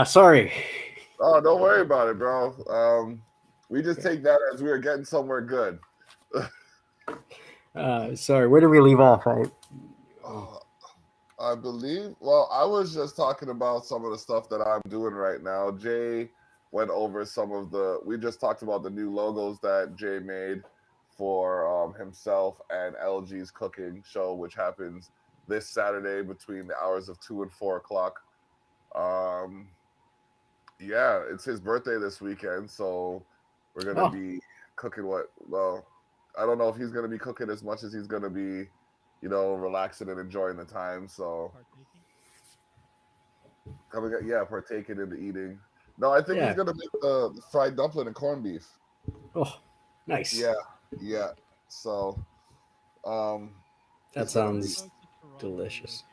Sorry. Oh, don't worry about it, bro. We just take that as we were getting somewhere good. Sorry. Where did we leave off? I believe. Well, I was just talking about some of the stuff that I'm doing right now. Jay went over some of the. We just talked about the new logos that Jay made for himself and LG's cooking show, which happens this Saturday between the hours of 2 and 4 o'clock. Yeah, it's his birthday this weekend, so we're gonna be cooking what? Well, I don't know if he's gonna be cooking as much as he's gonna be, relaxing and enjoying the time. So partaking in the eating. No, I think he's gonna make the fried dumpling and corned beef. Oh, nice. Yeah. So, that sounds delicious.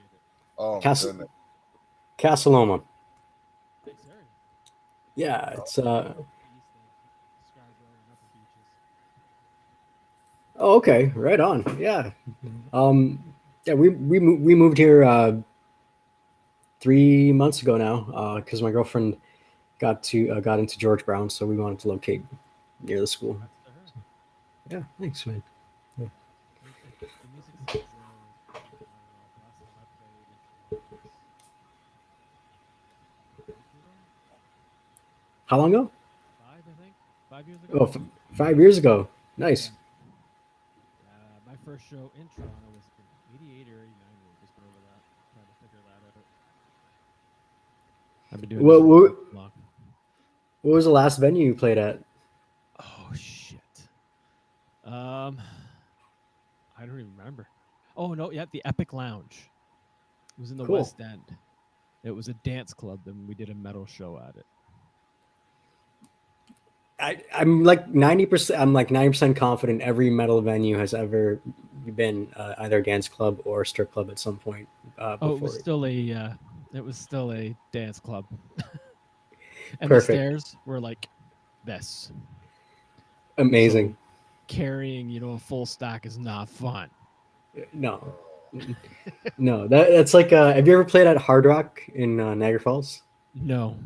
Oh, goodness. Casa Loma. Nice area. Yeah, it's Oh, okay, right on. Yeah, yeah. We moved here 3 months ago now because my girlfriend got into George Brown, so we wanted to locate near the school. So, yeah, thanks, man. Yeah. How long ago? 5, I think. 5 years ago. Oh, 5 years ago. Nice. My first show in Toronto was in 88 or 89. We were just over that, trying to figure that out. I've been doing this long. What was the last venue you played at? Oh shit. I don't even remember. Oh no, yeah, the Epic Lounge. It was in the West End. It was a dance club, and we did a metal show at it. I'm like 90%. I'm like 90% confident every metal venue has ever been either a dance club or a strip club at some point. It was still a dance club, and Perfect. the stairs were like this. Amazing. So carrying, a full stack is not fun. No, no. That's like. Have you ever played at Hard Rock in Niagara Falls? No.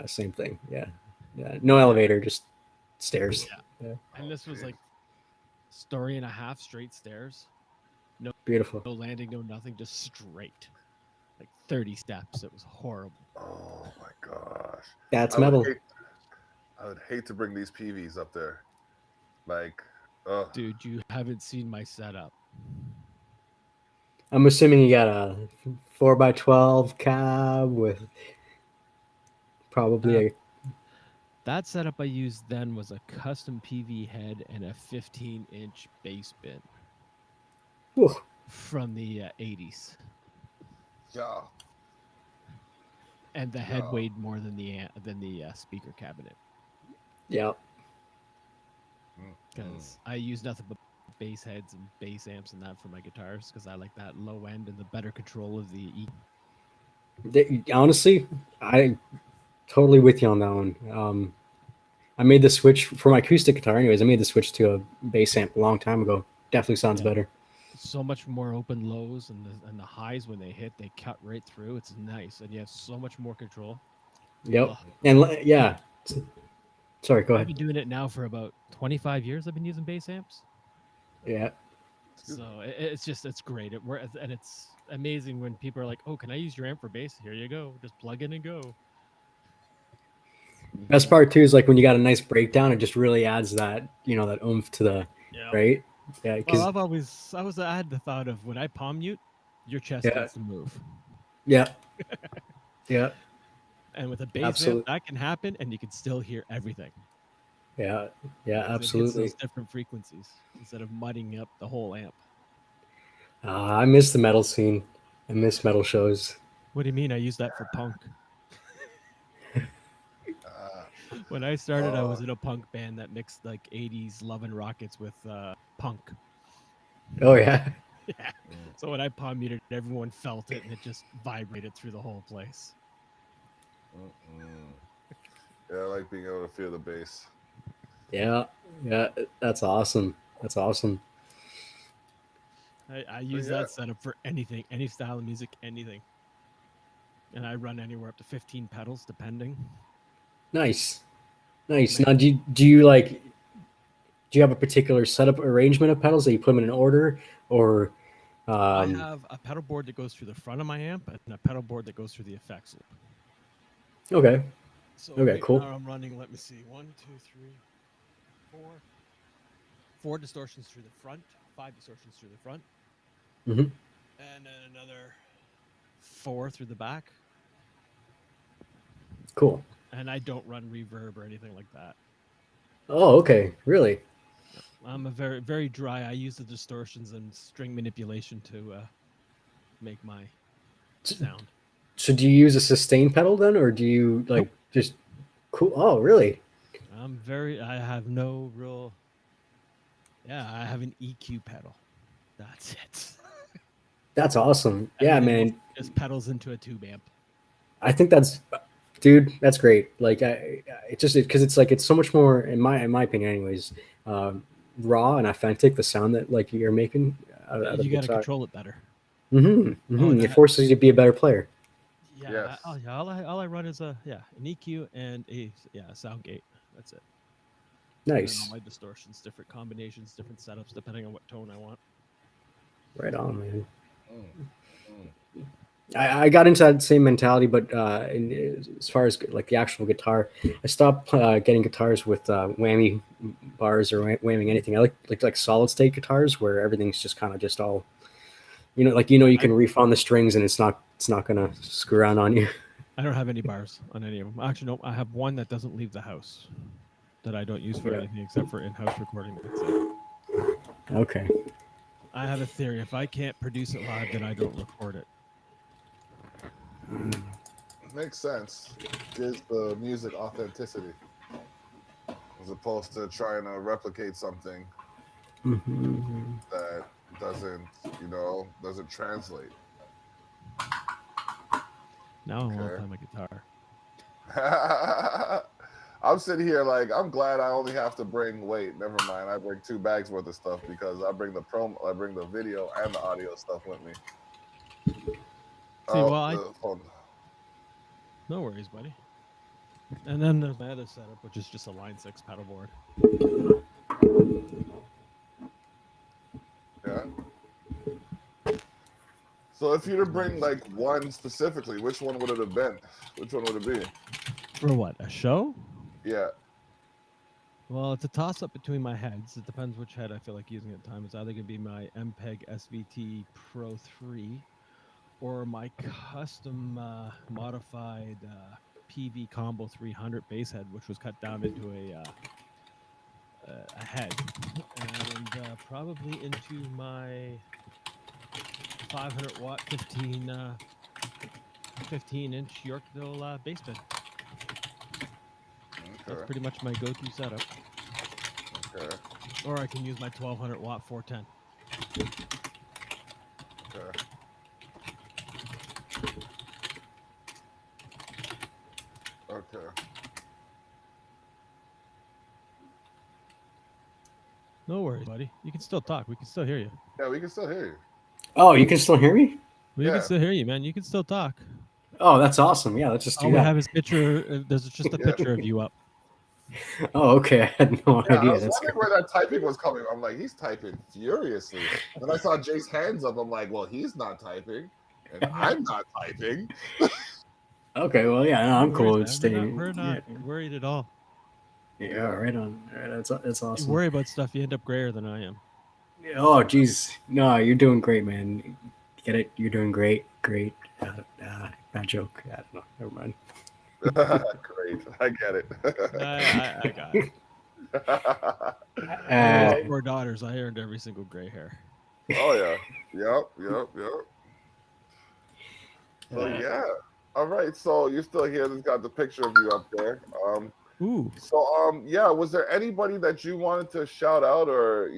Same thing. Yeah. No elevator, just stairs. Yeah. And this was like story and a half straight stairs. No, beautiful. No landing, no nothing, just straight. Like 30 steps. It was horrible. Oh my gosh. That's metal. I would hate to bring these PVs up there. Like, dude, you haven't seen my setup. I'm assuming you got a 4x12 cab with probably that setup I used then was a custom PV head and a 15-inch bass bin. Whew. From the 80s. Yeah. And the head weighed more than the speaker cabinet. Yeah. Because I use nothing but bass heads and bass amps and that for my guitars because I like that low end and the better control of the Honestly, I totally with you on that one. I made the switch for my acoustic guitar. Anyways, I made the switch to a bass amp a long time ago. Definitely sounds better. So much more open lows and the highs when they hit, they cut right through. It's nice, and you have so much more control. Yep, and yeah, Sorry, go I've ahead. been doing it now for about 25 years. I've been using bass amps. Yeah. So it's great. And it's amazing when people are like, "Oh, can I use your amp for bass?" Here you go. Just plug in and go. Best part too is like when you got a nice breakdown, it just really adds that, that oomph to the, Yeah. right? Yeah, Well, because I had the thought of when I palm mute, your chest Yeah. needs to move. yeah, yeah, And with a bass amp, absolutely, that can happen, and you can still hear everything. yeah, Because it hits absolutely. those different frequencies instead of mudding up the whole amp. I miss the metal scene. I miss metal shows. What do you mean? I use that for punk. When I started, I was in a punk band that mixed like 80s Love and Rockets with punk. Oh yeah, Yeah. So when I palm muted, everyone felt it and it just vibrated through the whole place. Yeah, I like being able to feel the bass. yeah, yeah. That's awesome. That's awesome. I use yeah. that setup for anything, any style of music, anything. And I run anywhere up to 15 pedals, depending. Nice, nice. Man. Now, do you like? Do you have a particular setup arrangement of pedals that you put them in an order, or? I have a pedal board that goes through the front of my amp and a pedal board that goes through the effects loop. Okay. So Okay. right Cool. now I'm running, let me see, 1, 2, 3, 4. 4 distortions through the front, 5 distortions through the front, Mm-hmm. and then another 4 through the back. Cool. And I don't run reverb or anything like that. Oh, okay. Really? I'm a very, very dry. I use the distortions and string manipulation to make my sound. So do you use a sustain pedal then, or do you like just cool? Oh, really? I have no real. Yeah, I have an EQ pedal. That's it. That's awesome. Yeah, Everything else man. is pedals into a tube amp. I think dude, that's great. Like, it's just because it's like it's so much more in my opinion, anyways, raw and authentic. The sound that like you're making out of You got to guitar. control it better. It forces you to be a better player. Yeah. Yes. All I run is an EQ and a sound gate. That's it. Nice. And all my distortions, different combinations, different setups, depending on what tone I want. Right on, man. I got into that same mentality, but as far as like the actual guitar, I stopped getting guitars with whammy bars or whamming anything. I like solid state guitars where everything's just kind of just all, you can riff on the strings and it's not gonna screw around on you. I don't have any bars on any of them. Actually, no, I have one that doesn't leave the house that I don't use for anything except for in-house recording. That's it. Okay. I have a theory. If I can't produce it live, then I don't record it. Makes sense. Gives the music authenticity as opposed to trying to replicate something that doesn't translate. Now I want to play my guitar. I'm sitting here like I'm glad I only have to bring. Wait, never mind. I bring 2 bags worth of stuff because I bring the video and the audio stuff with me. No worries, buddy. And then there's my other setup, which is just a Line 6 pedal board. Yeah. So if you were to bring like one specifically, which one would it have been? Which one would it be? For what? A show? Yeah. Well, it's a toss-up between my heads. It depends which head I feel like using at the time. It's either going to be my MPEG SVT Pro 3 or my custom modified PV Combo 300 bass head, which was cut down into a head. And probably into my 500 watt 15 inch Yorkville bass bed. That's pretty much my go-to setup. Okay. Or I can use my 1200 watt 410. Okay. Okay. No worries, buddy. You can still talk. We can still hear you. Yeah, we can still hear you. Oh, you can still hear me? We can still hear you, man. You can still talk. Oh, that's awesome. Yeah, let's just do All that. we have is picture. There's just a picture of you up. Oh, okay. I had no Yeah, I idea. was That's wondering great. where that typing was coming. I'm like, he's typing furiously. Then I saw Jay's hands up. I'm like, well, he's not typing, and I'm not typing. Okay, well, yeah, no, I'm No cool worries, with man. staying. We're not Yeah, worried at all. yeah, right on. All right, that's You awesome. worry about stuff, you end up grayer than I am. Oh, geez, no, you're doing great, man. Get it? You're doing great, great. Bad joke. I don't know. Never mind. Great, I get it. I got it. I Uh, raised 4 daughters. I earned every single gray hair. Oh yeah, yep. So uh, yeah, all right. So you're still here. This got the picture of you up there. Ooh. So yeah, was there anybody that you wanted to shout out or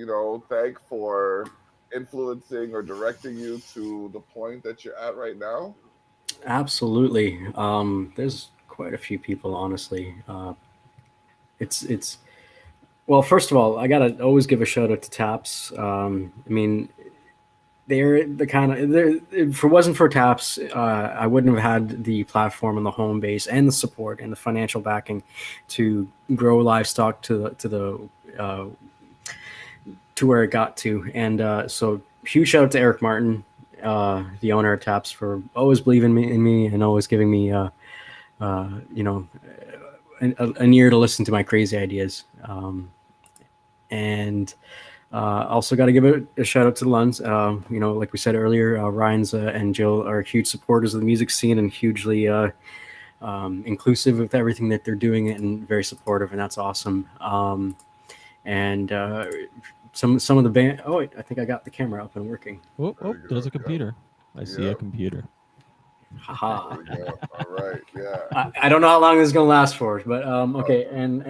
thank for influencing or directing you to the point that you're at right now? absolutely. There's quite a few people, honestly. It's well. First of all, I gotta always give a shout out to Taps. I mean, they're the kind of if it wasn't for Taps, I wouldn't have had the platform and the home base and the support and the financial backing to grow livestock uh, to where it got to. And so, huge shout out to Eric Martin, the owner of Taps, for always believing in me and always giving me, you know, an ear to listen to my crazy ideas. And also got to give a shout out to the Lunns. Like we said earlier, Ryan's and Jill are huge supporters of the music scene and hugely inclusive with everything that they're doing and very supportive, and that's awesome. And some of the band. Oh, wait, I think I got the camera up and working. Oh, There you there's go, a computer. I see a Yep. computer. Haha. There you go. All right, yeah. I don't know how long this is gonna last for, but okay. And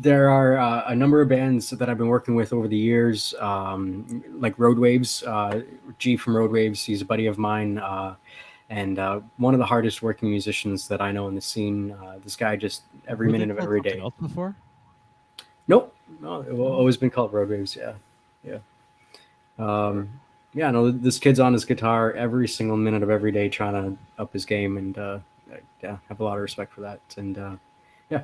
there are a number of bands that I've been working with over the years, like Road Waves. G from Road Waves, he's a buddy of mine, and one of the hardest working musicians that I know in the scene. This guy just every Were they minute of called every something day. else before? Nope, no, it's always been called Road Waves. Yeah. Yeah, no, this kid's on his guitar every single minute of every day, trying to up his game, and yeah, have a lot of respect for that. And yeah,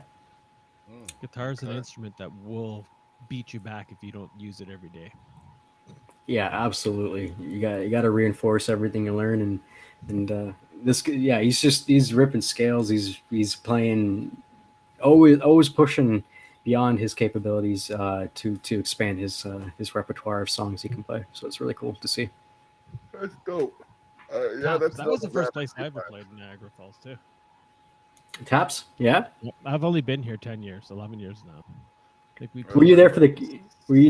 Guitar is an Okay. instrument that will beat you back if you don't use it every day. yeah, absolutely. You got to reinforce everything you learn, and yeah, he's ripping scales. He's playing always pushing beyond his capabilities to expand his repertoire of songs he can play. So it's really cool to see. That's dope. Yeah, Taps, that's that was the another first band. place I ever played in Niagara Falls too. Taps, yeah. Yep, I've only been here 10 years, 11 years now. I think we Were Were you played-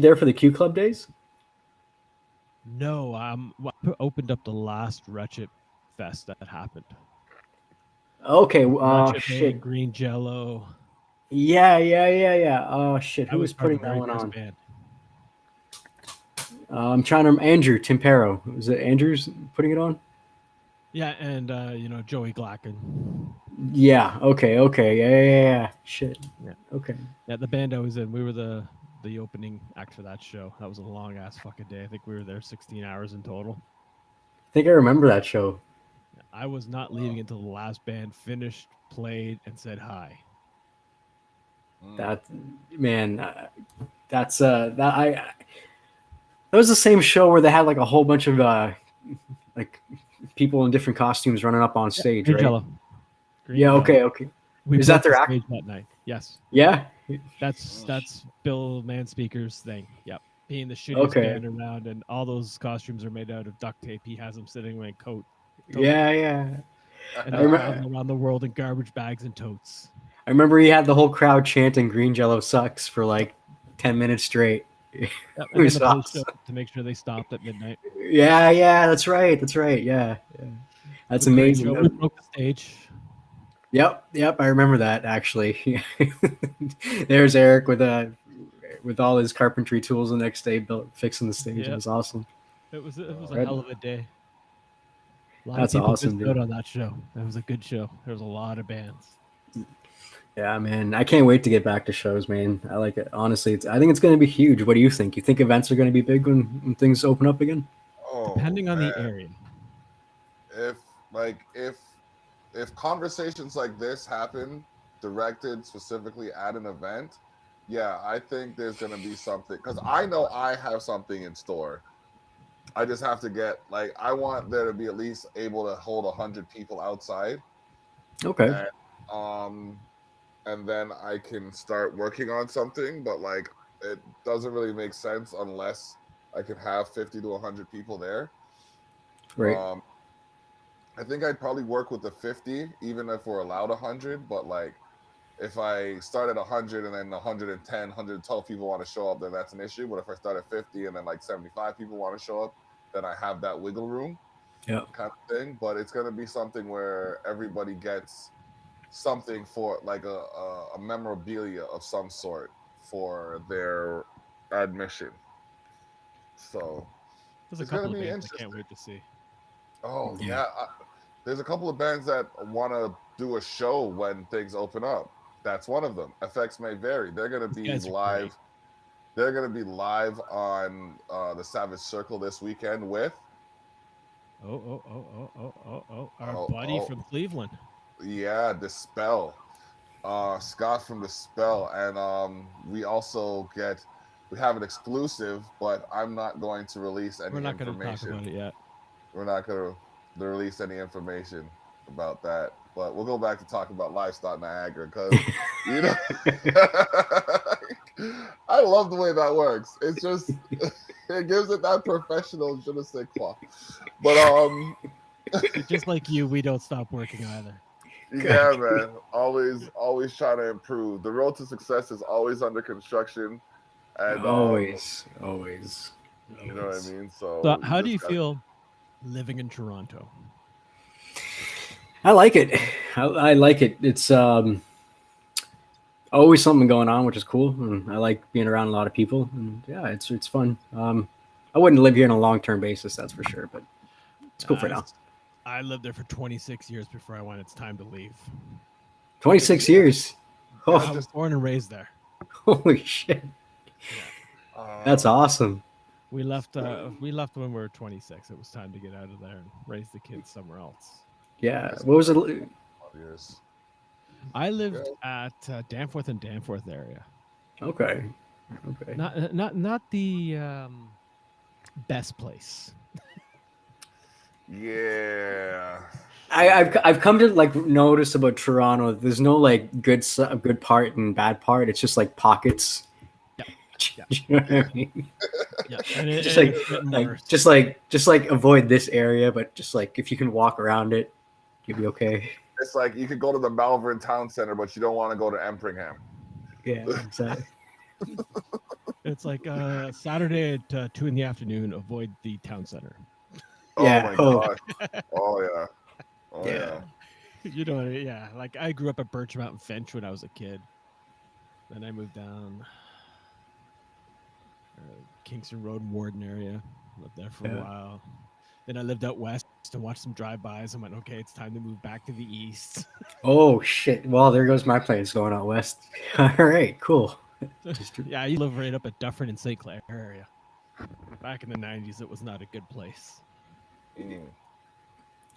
there for the Q Club days? No, opened up the last Wretched Fest that happened. Okay. Wretched Shit. band, Green Jello. Yeah. Oh shit. Who was part putting of the that very one first on? band. I'm trying to Andrew Timpero. Was it Andrew's putting it on? Yeah, and Joey Glacken. Yeah. Okay. Yeah. Shit. Yeah. Okay. Yeah, the band I was in, we were the opening act for that show. That was a long ass fucking day. I think we were there 16 hours in total. I think I remember that show. I was not leaving until the last band finished, played, and said hi. That man. That's that was the same show where they had like a whole bunch of like people in different costumes running up on stage, Green right? Jello. Green Yeah. Jello. Okay. We Is that broke their the act? stage that night? Yes. Yeah. That's Bill Manspeaker's thing. Yep. Being the shittiest Okay. band around, and all those costumes are made out of duct tape. He has them sitting in a coat. Yeah. And I they're remember- traveling around the world in garbage bags and totes. I remember he had the whole crowd chanting "Green Jello sucks" for like 10 minutes straight. Yep. It And then was the police awesome. showed up to make sure they stopped at midnight. Yeah, that's right. Yeah. That's amazing. We broke the stage. Yep, I remember that actually. There's Eric with all his carpentry tools the next day fixing the stage. It Yep. was awesome. It was a Right. hell of a day. A lot That's of people awesome, missed out dude. on that show. It was a good show. There was a lot of bands. Yeah, man. I can't wait to get back to shows, man. I like it. Honestly, I think it's going to be huge. What do you think? You think events are going to be big when things open up again? Oh, Depending on the man. area. If conversations like this happen directed specifically at an event, yeah, I think there's gonna be something, because I know I have something in store. I just have to get, like, I want there to be at least able to hold 100 people outside, Okay. and then I can start working on something. But like, it doesn't really make sense unless I can have 50 to 100 people there. Right. I think I'd probably work with the 50, even if we're allowed 100. But like, if I start at 100 and then 110, 112 people want to show up, then that's an issue. But if I start at 50 and then like 75 people want to show up, then I have that wiggle room, Yeah. kind of thing. But it's going to be something where everybody gets something for like a memorabilia of some sort for their admission. So There's a it's going couple to of be bands I interesting. can't wait to see. Oh, Yeah. yeah. There's a couple of bands that want to do a show when things open up. That's one of them. Effects May Vary. They're going to be guys are live. great. They're going to be live on the Savage Circle this weekend with Our buddy from Cleveland. Yeah, Dispel. Scott from Dispel. And we have an exclusive, but I'm not going to release any We're not going to talk information. about it yet. We're not going to release any information about that. But we'll go back to talk about Livestock Niagara, because you know, I love the way that works. It's just it gives it that professional je ne sais quoi. But Just like you, we don't stop working either. yeah, man. Always trying to improve. The road to success is always under construction. And Always. you know what I mean? So how do you feel living in Toronto? I like it. I like it. It's always something going on, which is cool. And I like being around a lot of people. And yeah, it's fun. I wouldn't live here on a long-term basis, that's for sure, but it's cool for now. I lived there for 26 years before I went. It's time to leave. 26 years. Oh, I was born and raised there. holy shit. That's awesome. We left when we were 26. It was time to get out of there and raise the kids somewhere else. Yeah. What was it? Years. I lived at Danforth and Danforth area. Okay. Not the best place. Yeah. I've come to like notice about Toronto. There's no like good part and bad part. It's just like pockets. Yeah. You know what I mean? Yeah. And it, Just and like- it's getting Like worse. just like avoid this area, but just like if you can walk around it, you'll be okay. It's like you could go to the Malvern Town Center, but you don't want to go to Empringham. Yeah, exactly. It's like Saturday at 2 p.m. Avoid the town center. Yeah, Oh oh. my god. Oh yeah. Oh Yeah. yeah. You know, yeah. Like I grew up at Birch Mountain Finch when I was a kid. Then I moved down Kingston Road, Warden area. Lived there for a while. Then I lived out west and watched some drive-bys. I went, okay, it's time to move back to the east. Oh shit. Well, there goes my plans going out west. All right, cool. Yeah, you live right up at Dufferin and St. Clair area. Back in the 90s, it was not a good place. Mm.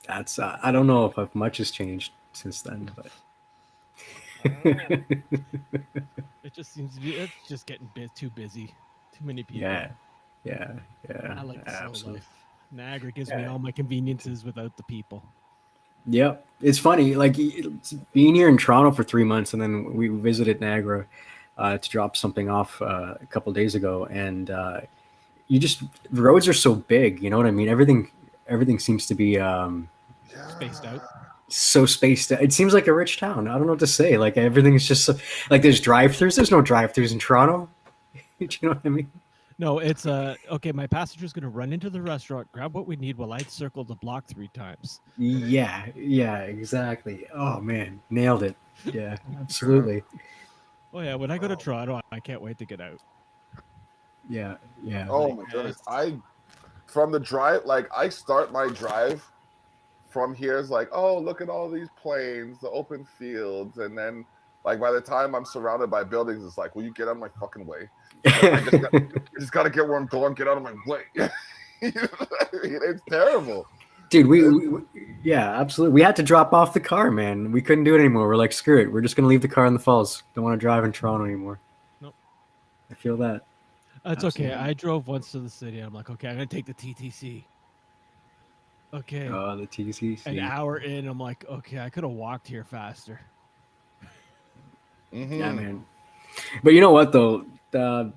That's I don't know if much has changed since then, but It just seems to be, it's just getting too busy. Too many people. yeah. I like the slow Absolutely. life. Niagara gives me all my conveniences without the people. Yep. It's funny, like being here in Toronto for 3 months, and then we visited Niagara to drop something off a couple days ago, and the roads are so big. You know what I mean? Everything seems to be Spaced out. so spaced out. It seems like a rich town. I don't know what to say. Like everything's just so, like there's drive-throughs. There's no drive-throughs in Toronto. Do you know what I mean? No, it's okay. My passenger's gonna run into the restaurant, grab what we need while I circle the block 3 times. Yeah, exactly. Oh man, nailed it. Yeah, absolutely. Oh yeah, when I go to Toronto, I can't wait to get out. Yeah. Oh my goodness. From the drive, like I start my drive from here is like, oh, look at all these plains, the open fields, and then like by the time I'm surrounded by buildings, it's like, will you get out of my fucking way? I just gotta get where I'm going, get out of my way. You know what I mean? It's terrible. Dude, yeah, absolutely. We had to drop off the car, man. We couldn't do it anymore. We're like, screw it. We're just gonna leave the car in the falls. Don't want to drive in Toronto anymore. Nope. I feel that. That's okay. Absolutely. I drove once to the city. I'm like, okay, I'm gonna take the TTC. Okay, The TCC. an hour in, I'm like, okay, I could have walked here faster. Yeah, man. But you know what though? The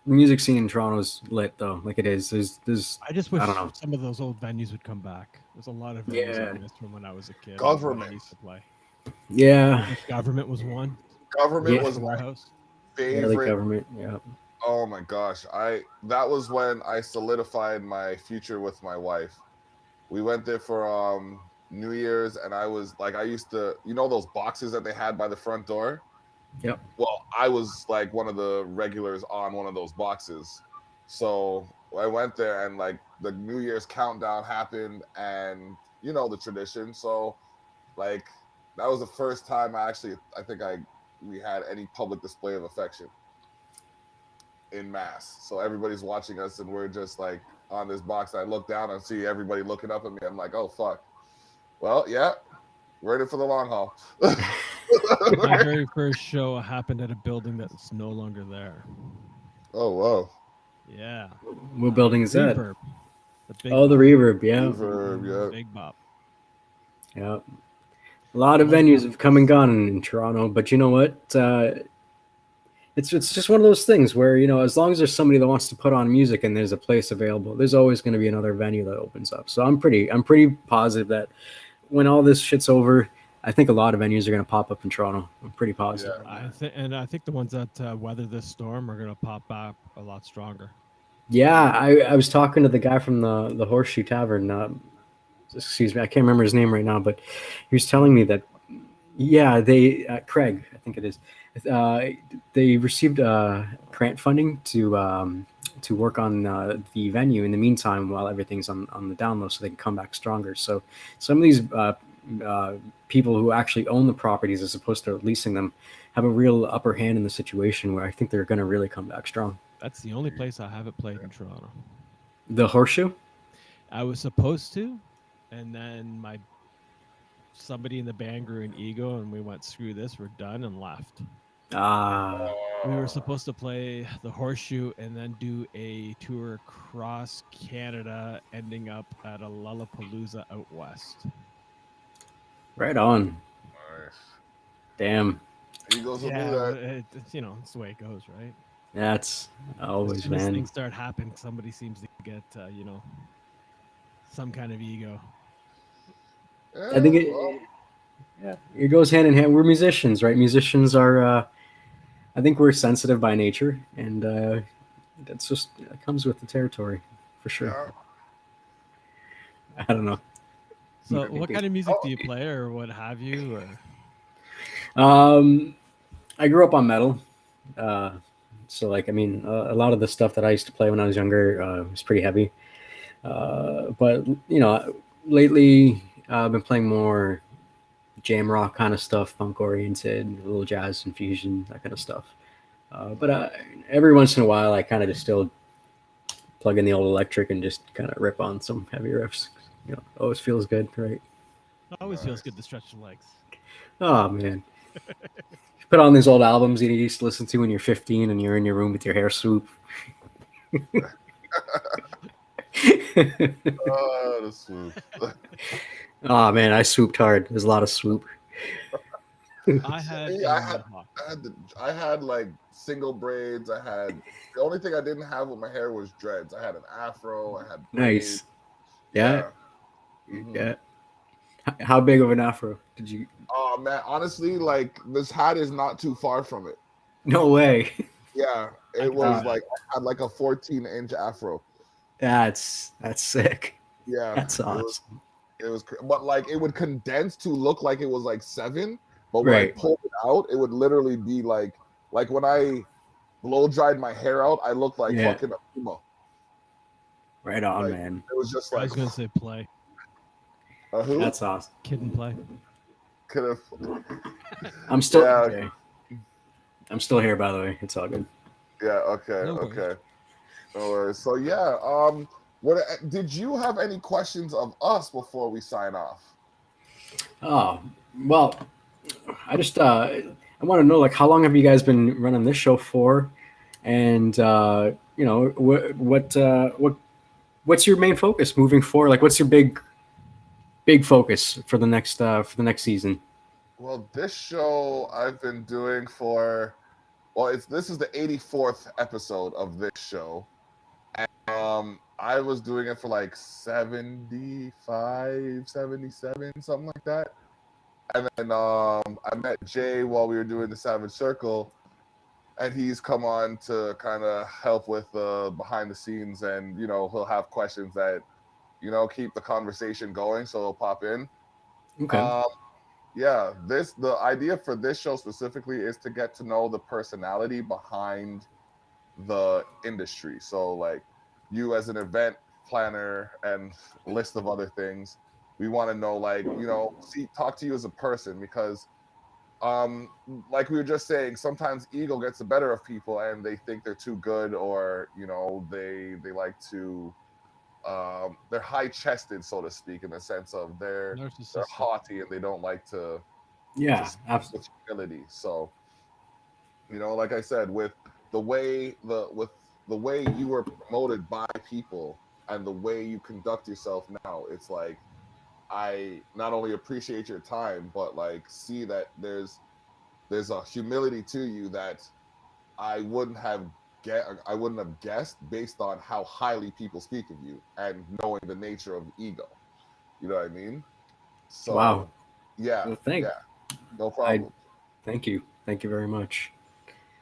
music scene in Toronto is lit though. Like it is. There's I just wish I don't know. some of those old venues would come back. There's a lot of venues I missed from when I was a kid. Government. I used to play. Yeah. Government was one. Government was my Warehouse. favorite. Government. Yeah. Oh my gosh. That was when I solidified my future with my wife. We went there for New Year's, and I was like, I used to, those boxes that they had by the front door? Yep. Well, I was like one of the regulars on one of those boxes. So I went there, and like the New Year's countdown happened, and the tradition. So like that was the first time I think we had any public display of affection in mass. So everybody's watching us, and we're just like on this box. I look down and see everybody looking up at me. I'm like, oh fuck. Well, yeah, we're in it for the long haul. My very first show happened at a building that's no longer there. Oh whoa. Yeah. What building is that? Reverb. The Reverb, yeah. Reverb, yeah. Big Bop. Yeah. A lot of venues have come and gone in Toronto, but you know what? It's just one of those things where, as long as there's somebody that wants to put on music and there's a place available, there's always going to be another venue that opens up. So I'm pretty positive that when all this shit's over, I think a lot of venues are going to pop up in Toronto. I'm pretty positive. Yeah. I think the ones that weather this storm are going to pop up a lot stronger. Yeah, I was talking to the guy from the Horseshoe Tavern. Excuse me, I can't remember his name right now, but he was telling me that, they Craig, I think it is. They received grant funding to work on the venue in the meantime while everything's on the down low, so they can come back stronger. So some of these people who actually own the properties as opposed to leasing them have a real upper hand in the situation where I think they're going to really come back strong. That's the only place I haven't played in Toronto. The Horseshoe? I was supposed to, and then somebody in the band grew an ego, and we went, screw this, we're done, and left. We were supposed to play the Horseshoe and then do a tour across Canada, ending up at a Lollapalooza out west. Right on. Nice. Damn. Eagles will do that. It's the way it goes, right? That's always, as soon as man. things start happening, somebody seems to get, some kind of ego. I think it goes hand in hand. We're musicians, right? Musicians are, I think we're sensitive by nature, and that's just it comes with the territory, for sure. Yeah. I don't know. So, what kind of music do you play, or what have you? I grew up on metal, so like a lot of the stuff that I used to play when I was younger was pretty heavy. But lately I've been playing more jam rock kind of stuff, funk oriented, a little jazz infusion, that kind of stuff. But every once in a while, I kind of just still plug in the old electric and just kind of rip on some heavy riffs. Always feels good, right? It always feels good to stretch the legs. Oh man. Put on these old albums you used to listen to when you're 15 and you're in your room with your hair swoop. Oh, the swoop. Oh man, I swooped hard. There's a lot of swoop. I had like single braids. The only thing I didn't have with my hair was dreads. I had an afro. I had braids. Nice. Yeah. Mm-hmm. Yeah. How big of an afro did you? Oh man, honestly, like this hat is not too far from it. No way. Yeah, it was like I had like a 14-inch afro. That's sick. Yeah, that's awesome. It was, but like it would condense to look like it was like 7, but when I pulled it out, it would literally be like when I blow dried my hair out, I looked like fucking a puma. Right on, man. It was just like I was gonna say play. Who? That's awesome. Kid and play. Could have. I'm still. Okay. I'm still here, by the way. It's all good. Yeah. Okay. No okay. No worries. So yeah. What did you have any questions of us before we sign off? Oh, well, I just I want to know, like, how long have you guys been running this show for, and you know, what's your main focus moving forward? Like, what's your big focus for the next season? Well, this show I've been doing for, well, this is the 84th episode of this show. And, I was doing it for like 75, 77, something like that. And then I met Jay while we were doing the Savage Circle, and he's come on to kind of help with behind the scenes, and you know, he'll have questions that, you know, keep the conversation going, so he'll pop in. Okay. Yeah, the idea for this show specifically is to get to know the personality behind the industry. So like you as an event planner and list of other things, we want to know, like, you know, talk to you as a person, because like we were just saying, sometimes ego gets the better of people and they think they're too good, or you know, they like to they're high-chested, so to speak, in the sense of they're haughty and they don't like to speak with humility. So, you know, like I said, with the way you were promoted by people and the way you conduct yourself now, it's like I not only appreciate your time, but like see that there's a humility to you that I wouldn't have guessed based on how highly people speak of you and knowing the nature of ego. You know what I mean? So Wow. yeah, Well, thank. Yeah, no problem. Thank you very much.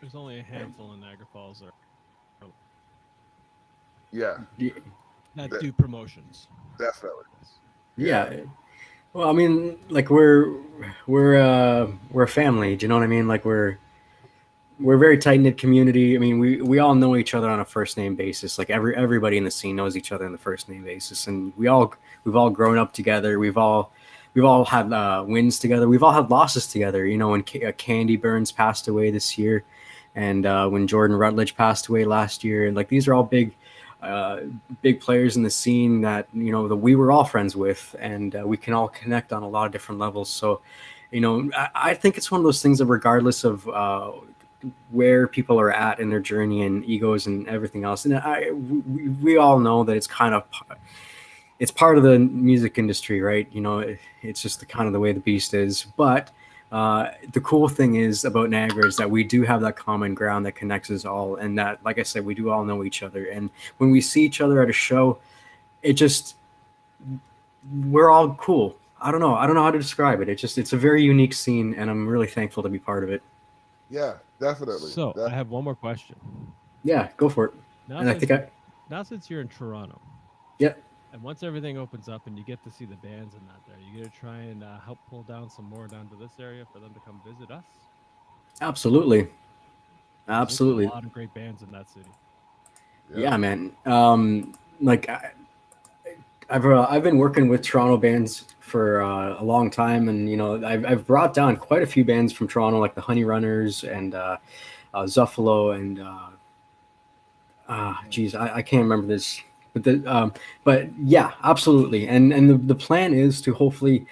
There's only a handful in Niagara Falls that do promotions. Definitely. Yeah. Well, I mean, like we're a family. Do you know what I mean? Like we're a very tight knit community. I mean, we all know each other on a first name basis. Like everybody in the scene knows each other on the first name basis, and we've all grown up together. We've all had wins together. We've all had losses together. You know, when Candy Burns passed away this year, and when Jordan Rutledge passed away last year, and like these are all big players in the scene that, you know, that we were all friends with, and we can all connect on a lot of different levels. So, you know, I think it's one of those things that regardless of where people are at in their journey and egos and everything else, and we all know that it's kind of part of the music industry, right? You know, it's just the kind of the way the beast is. But the cool thing is about Niagara is that we do have that common ground that connects us all, and that, like I said, we do all know each other. And when we see each other at a show, we're all cool. I don't know how to describe it. It's a very unique scene, and I'm really thankful to be part of it. Yeah, definitely. So I have one more question. Yeah, go for it. Now since you're in Toronto. Yep. And once everything opens up and you get to see the bands and that there, you gonna try and help pull down some more down to this area for them to come visit us? Absolutely. There's a lot of great bands in that city. Yeah, man. Like I've been working with Toronto bands for a long time, and you know, I've brought down quite a few bands from Toronto, like the Honey Runners and Zuffalo and I can't remember this. But yeah, absolutely. And the plan is to hopefully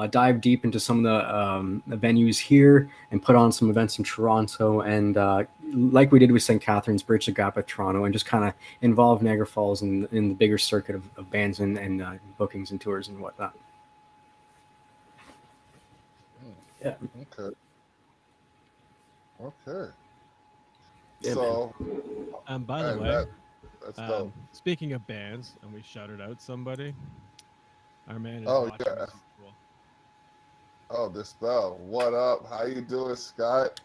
dive deep into some of the venues here and put on some events in Toronto, and like we did with St. Catharines, bridge the gap at Toronto, and just kind of involve Niagara Falls in the bigger circuit of bands and bookings and tours and whatnot. Yeah. Okay. Yeah, so, by the way, that's dope. Speaking of bands, and we shouted out somebody. Our man is watching this. Cool. Oh, Dispel. What up? How you doing, Scott?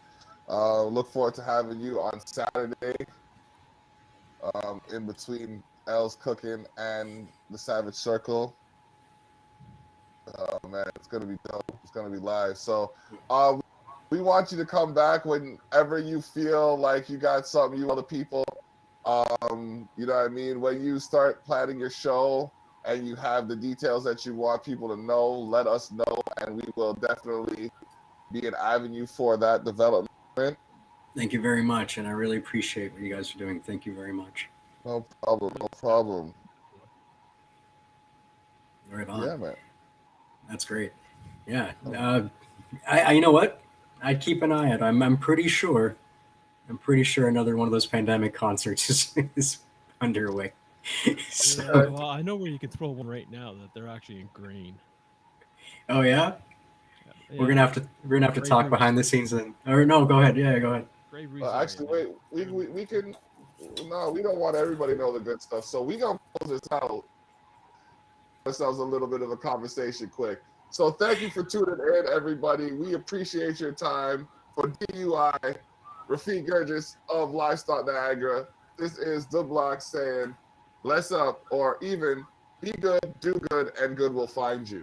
Look forward to having you on Saturday. In between L's Cooking and the Savage Circle. Oh man, it's gonna be dope. It's gonna be live. So, we want you to come back whenever you feel like you got something you want the people. You know what I mean? When you start planning your show and you have the details that you want people to know, let us know, and we will definitely be an avenue for that development. Thank you very much, and I really appreciate what you guys are doing. Thank you very much. No problem. Right on. Yeah, man. That's great. Yeah. I you know what? I'd keep an eye out. I'm pretty sure. I'm pretty sure another one of those pandemic concerts is underway. So, Yeah, well, I know where you can throw one right now that they're actually in green. oh yeah, Yeah, we're gonna have to Grey talk Bruce. behind the scenes then. Or no, go ahead. Yeah, go ahead. Grey Bruce Actually, area, wait. man. We can. No, we don't want everybody to know the good stuff. So we gonna close this out. Ourselves a little bit of a conversation quick. So thank you for tuning in, everybody. We appreciate your time. For DUI, Rafik Guirguis of Livestock Niagara. This is The Block saying, less up, or even be good, do good, and good will find you.